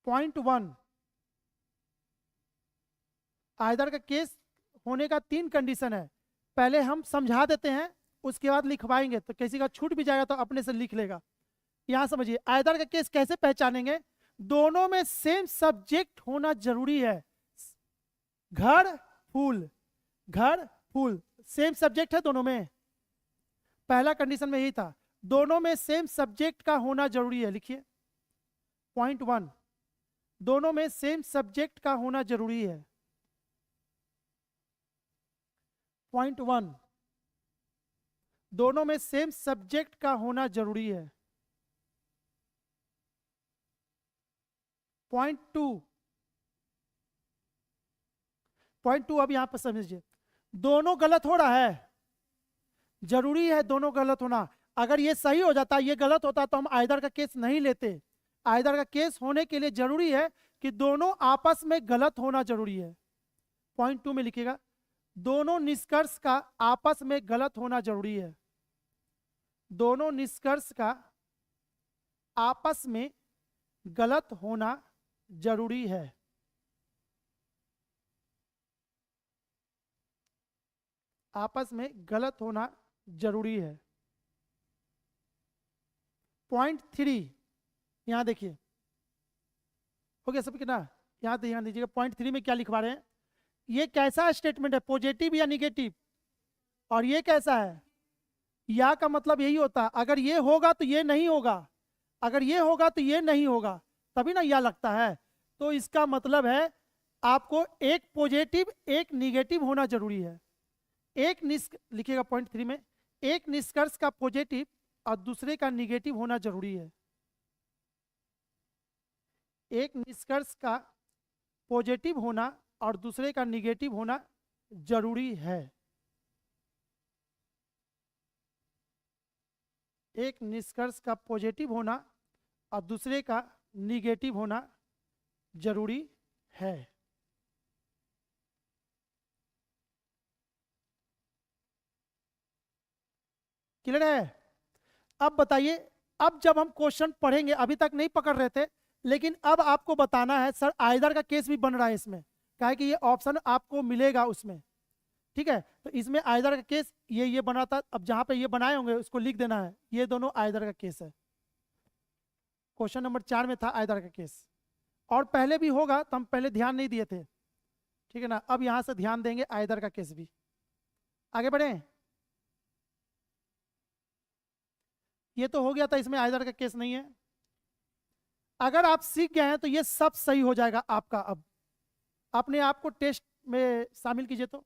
पॉइंट 1, आइदर का केस होने का 3 कंडीशन है। पहले हम समझा देते हैं, उसके बाद लिखवाएंगे, तो किसी का छूट भी जाएगा तो अपने से लिख लेगा। यहां समझिए, आइदर का केस कैसे पहचानेंगे? दोनों में सेम सब्जेक्ट होना जरूरी है। घर फूल, घर फूल, सेम सब्जेक्ट है दोनों में। पहला कंडीशन में यही था, दोनों में सेम सब्जेक्ट का होना जरूरी है। लिखिए पॉइंट 1, दोनों में सेम सब्जेक्ट का होना जरूरी है। पॉइंट 1, दोनों में सेम सब्जेक्ट का होना जरूरी है। पॉइंट 2, पॉइंट 2 अब यहां पर समझिए, दोनों गलत हो रहा है, जरूरी है दोनों गलत होना। अगर ये सही हो जाता, ये गलत होता, तो हम आइदर का केस नहीं लेते। आइदर का केस होने के लिए जरूरी है कि दोनों आपस में गलत होना जरूरी है। पॉइंट 2 में लिखिएगा, दोनों निष्कर्ष का आपस में गलत होना जरूरी है। दोनों निष्कर्ष का आपस में गलत होना जरूरी है। आपस में गलत होना जरूरी है। पॉइंट 3, यहां देखिए, हो गया सबके ना, यहां ध्यान दीजिएगा। पॉइंट 3 में क्या लिखवा रहे हैं? ये कैसा स्टेटमेंट है, पॉजिटिव या निगेटिव? और ये कैसा है? या का मतलब यही होता है, अगर ये होगा तो ये नहीं होगा, अगर ये होगा तो ये नहीं होगा, तभी ना या लगता है। तो इसका मतलब है आपको एक पॉजिटिव एक निगेटिव होना जरूरी है। लिखिएगा पॉइंट 3 में, एक निष्कर्ष का पॉजिटिव और दूसरे का निगेटिव होना जरूरी है। एक निष्कर्ष का पॉजिटिव होना और दूसरे का निगेटिव होना जरूरी है। एक निष्कर्ष का पॉजिटिव होना और दूसरे का निगेटिव होना जरूरी है। क्लियर है? अब बताइए, अब जब हम क्वेश्चन पढ़ेंगे, अभी तक नहीं पकड़ रहे थे, लेकिन अब आपको बताना है सर आइदर का केस भी बन रहा है इसमें, क्या है कि ये ऑप्शन आपको मिलेगा उसमें। ठीक है, तो इसमें आइदर का केस ये बना था, अब जहां पे ये बनाए होंगे उसको लिख देना है, ये दोनों आइदर का केस है। क्वेश्चन नंबर 4 में था आइदर का केस, और पहले भी होगा तो हम पहले ध्यान नहीं दिए थे। ठीक है ना, अब यहां से ध्यान देंगे आइदर का केस भी। आगे बढ़े, ये तो हो गया था, इसमें आइदर का केस नहीं है। अगर आप सीख गए हैं तो ये सब सही हो जाएगा आपका। अब अपने आप को टेस्ट में शामिल कीजिए। तो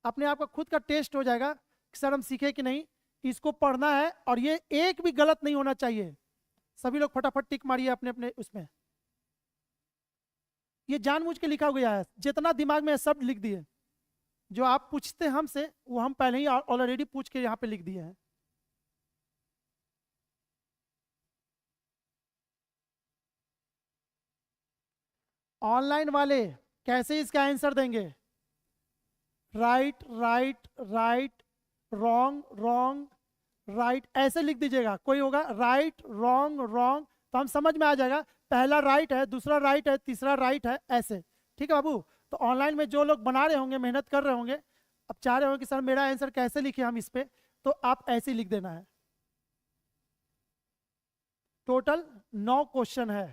अपने आप का खुद का टेस्ट हो जाएगा कि सर हम सीखे कि नहीं, इसको पढ़ना है और ये एक भी गलत नहीं होना चाहिए। सभी लोग फटाफट टिक मारिए अपने अपने उसमें। ये जानबूझ के लिखा गया है, जितना दिमाग में है सब लिख दिए। जो आप पूछते हैं हमसे वो हम पहले ही ऑलरेडी पूछ के यहाँ पे लिख दिए हैं। ऑनलाइन वाले कैसे इसका आंसर देंगे? Right right right, wrong wrong right, ऐसे लिख दीजिएगा। कोई होगा राइट रॉन्ग रॉन्ग, तो हम समझ में आ जाएगा पहला राइट है, दूसरा राइट है, तीसरा राइट है, ऐसे। ठीक है बाबू? तो ऑनलाइन में जो लोग बना रहे होंगे, मेहनत कर रहे होंगे, अब चाह रहे होंगे कि सर मेरा आंसर कैसे लिखे हम इस पे, तो आप ऐसे ही लिख देना है। टोटल 9 क्वेश्चन है।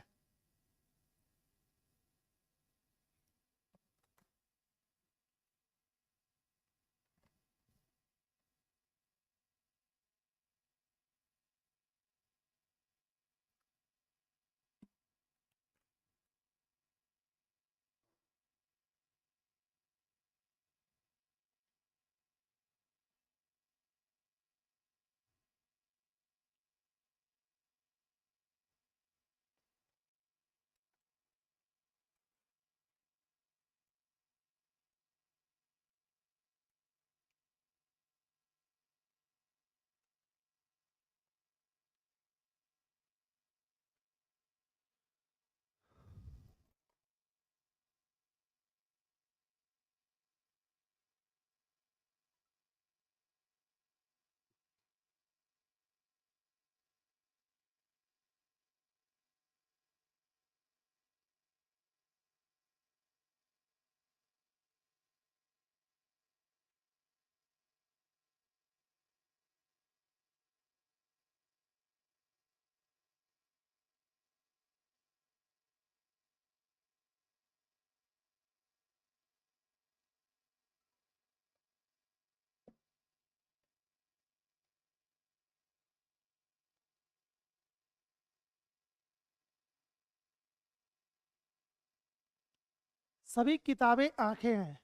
सभी किताबें आंखें हैं,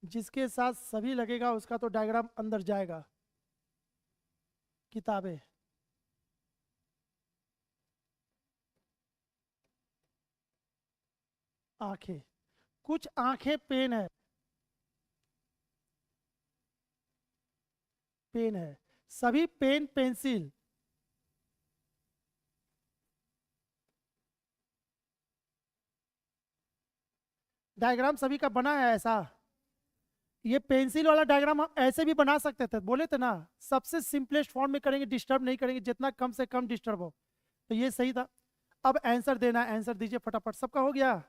जिसके साथ सभी लगेगा उसका तो डायग्राम अंदर जाएगा। किताबें, आंखें, कुछ आंखें पेन है, पेन है, सभी पेन पेंसिल, डायग्राम सभी का बना है ऐसा। ये पेंसिल वाला डायग्राम हम ऐसे भी बना सकते थे, बोले थे ना सबसे सिंपलेस्ट फॉर्म में करेंगे, डिस्टर्ब नहीं करेंगे, जितना कम से कम डिस्टर्ब हो। तो ये सही था। अब आंसर देना है, आंसर दीजिए फटाफट। सबका हो गया?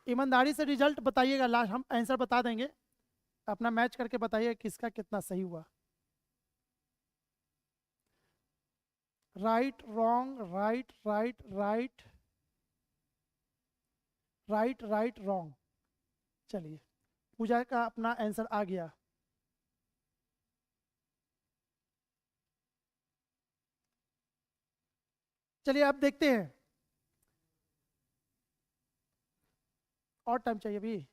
ईमानदारी से रिजल्ट बताइएगा, लास्ट हम आंसर बता देंगे, अपना मैच करके बताइए किसका कितना सही हुआ। Right wrong right right right right right wrong. चलिए, पूजा का अपना आंसर आ गया। चलिए अब देखते हैं, और टाइम चाहिए अभी।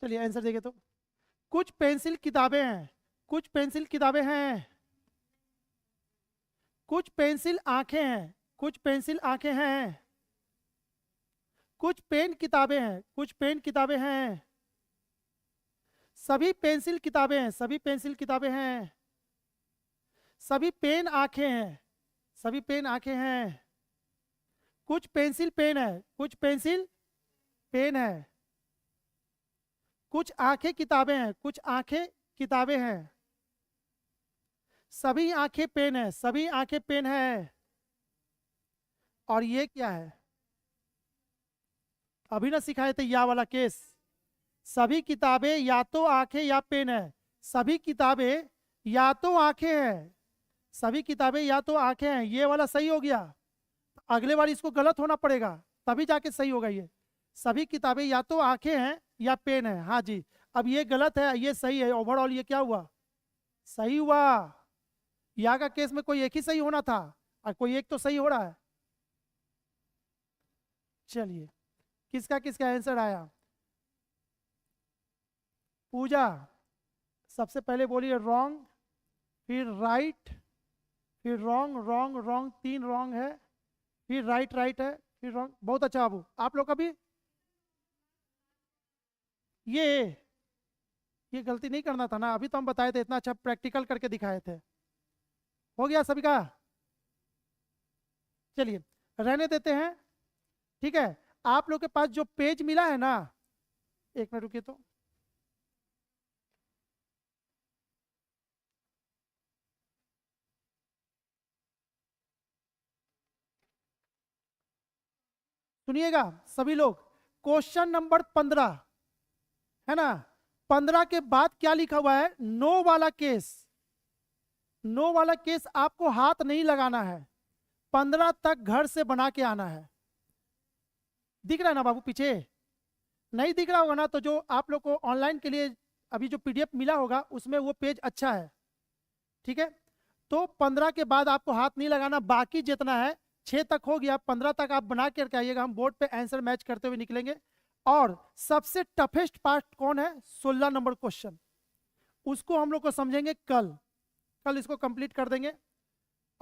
चलिए आंसर देंगे। तो कुछ पेंसिल किताबें हैं, कुछ पेंसिल किताबें हैं, कुछ पेंसिल आंखें हैं, कुछ पेंसिल आंखें हैं, कुछ पेन किताबें हैं, कुछ पेन किताबें हैं, सभी पेंसिल किताबें हैं, सभी पेंसिल किताबें हैं, सभी पेन आंखें हैं, सभी पेन आंखें हैं, कुछ पेंसिल पेन है, कुछ पेंसिल पेन है, कुछ आंखें किताबें हैं, कुछ आंखें किताबें हैं, सभी आंखें पेन है, सभी आंखें पेन है। और ये क्या है? अभी ना सिखाए थे या वाला केस। सभी किताबें या तो आंखें या पेन है, सभी किताबें या तो आंखें हैं, सभी किताबें या तो आंखें हैं, ये वाला सही हो गया, अगले बार इसको गलत होना पड़ेगा तभी जाके सही होगा। ये सभी किताबें या तो आंखें हैं या पेन है। हाँ जी, अब ये गलत है, ये सही है, ओवरऑल ये क्या हुआ, सही हुआ। या का केस में कोई एक ही सही होना था और कोई एक तो सही हो रहा है। चलिए, किसका किसका आंसर आया? पूजा सबसे पहले बोलिए रॉन्ग, फिर राइट, फिर रॉन्ग रॉन्ग रॉन्ग, 3 रॉन्ग है, फिर राइट राइट है, फिर रॉन्ग। बहुत अच्छा बाबू, आप लोग का भी ये ये गलती नहीं करना था ना, अभी तो हम बताए थे, इतना अच्छा प्रैक्टिकल करके दिखाए थे। हो गया सभी का? चलिए रहने देते हैं, ठीक है। आप लोग के पास जो पेज मिला है ना, एक मिनट रुकिए तो, सुनिएगा सभी लोग। क्वेश्चन नंबर 15 है ना, 15 के बाद क्या लिखा हुआ है? नो वाला केस। नो वाला केस आपको हाथ नहीं लगाना है, 15 तक घर से बना के आना है। दिख रहा है ना बाबू पीछे? नहीं दिख रहा होगा ना, तो जो आप लोग को ऑनलाइन के लिए अभी जो पीडीएफ मिला होगा उसमें वो पेज अच्छा है, ठीक है। तो 15 के बाद आपको हाथ नहीं लगाना, बाकी जितना है 6 तक हो गया, 15 तक आप बना करके आइएगा, हम बोर्ड पे आंसर मैच करते हुए निकलेंगे। और सबसे टफेस्ट पार्ट कौन है? 16 नंबर क्वेश्चन, उसको हम लोग को समझेंगे कल। कल इसको कंप्लीट कर देंगे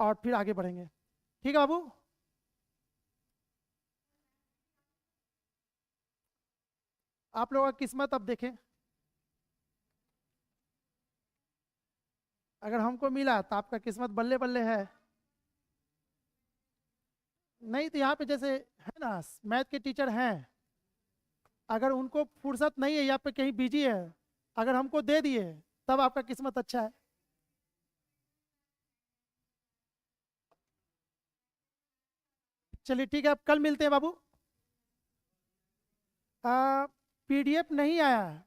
और फिर आगे बढ़ेंगे, ठीक है बाबू। आप लोगों का किस्मत अब देखें, अगर हमको मिला तो आपका किस्मत बल्ले बल्ले है, नहीं तो यहाँ पे जैसे है ना मैथ के टीचर हैं, अगर उनको फुर्सत नहीं है या पे कहीं बिजी है, अगर हमको दे दिए तब आपका किस्मत अच्छा है। चलिए ठीक है, अब कल मिलते हैं बाबू। पीडीएफ नहीं आया है,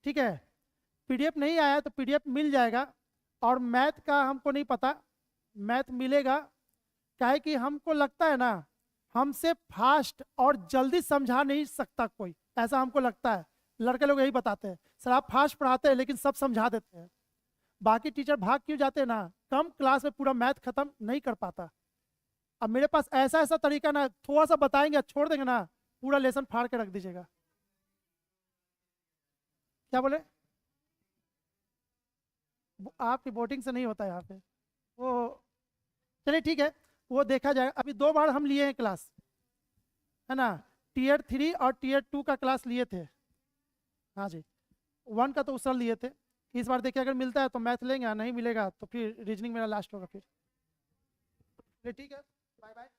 ठीक है, पीडीएफ नहीं आया तो पीडीएफ मिल जाएगा। और मैथ का हमको नहीं पता, मैथ मिलेगा, क्या है कि हमको लगता है ना हमसे फास्ट और जल्दी समझा नहीं सकता कोई, ऐसा हमको लगता है। लड़के लोग यही बताते हैं, सर आप फास्ट पढ़ाते हैं लेकिन सब समझा देते हैं। बाकी टीचर भाग क्यों जाते हैं ना, कम क्लास में पूरा मैथ खत्म नहीं कर पाता। अब मेरे पास ऐसा ऐसा तरीका ना, थोड़ा सा बताएंगे छोड़ देंगे ना, पूरा लेसन फाड़ के रख दीजिएगा। क्या बोले? आपकी बोटिंग से नहीं होता यहाँ पे वो। चलिए ठीक है, वो देखा जाएगा। अभी 2 बार हम लिए हैं क्लास, है ना, टीयर 3 और टीयर 2 का क्लास लिए थे। हाँ जी, 1 का तो उस साल लिए थे। इस बार देखिए अगर मिलता है तो मैथ लेंगे, नहीं मिलेगा तो फिर रीजनिंग मेरा लास्ट होगा फिर। ठीक है, बाय बाय।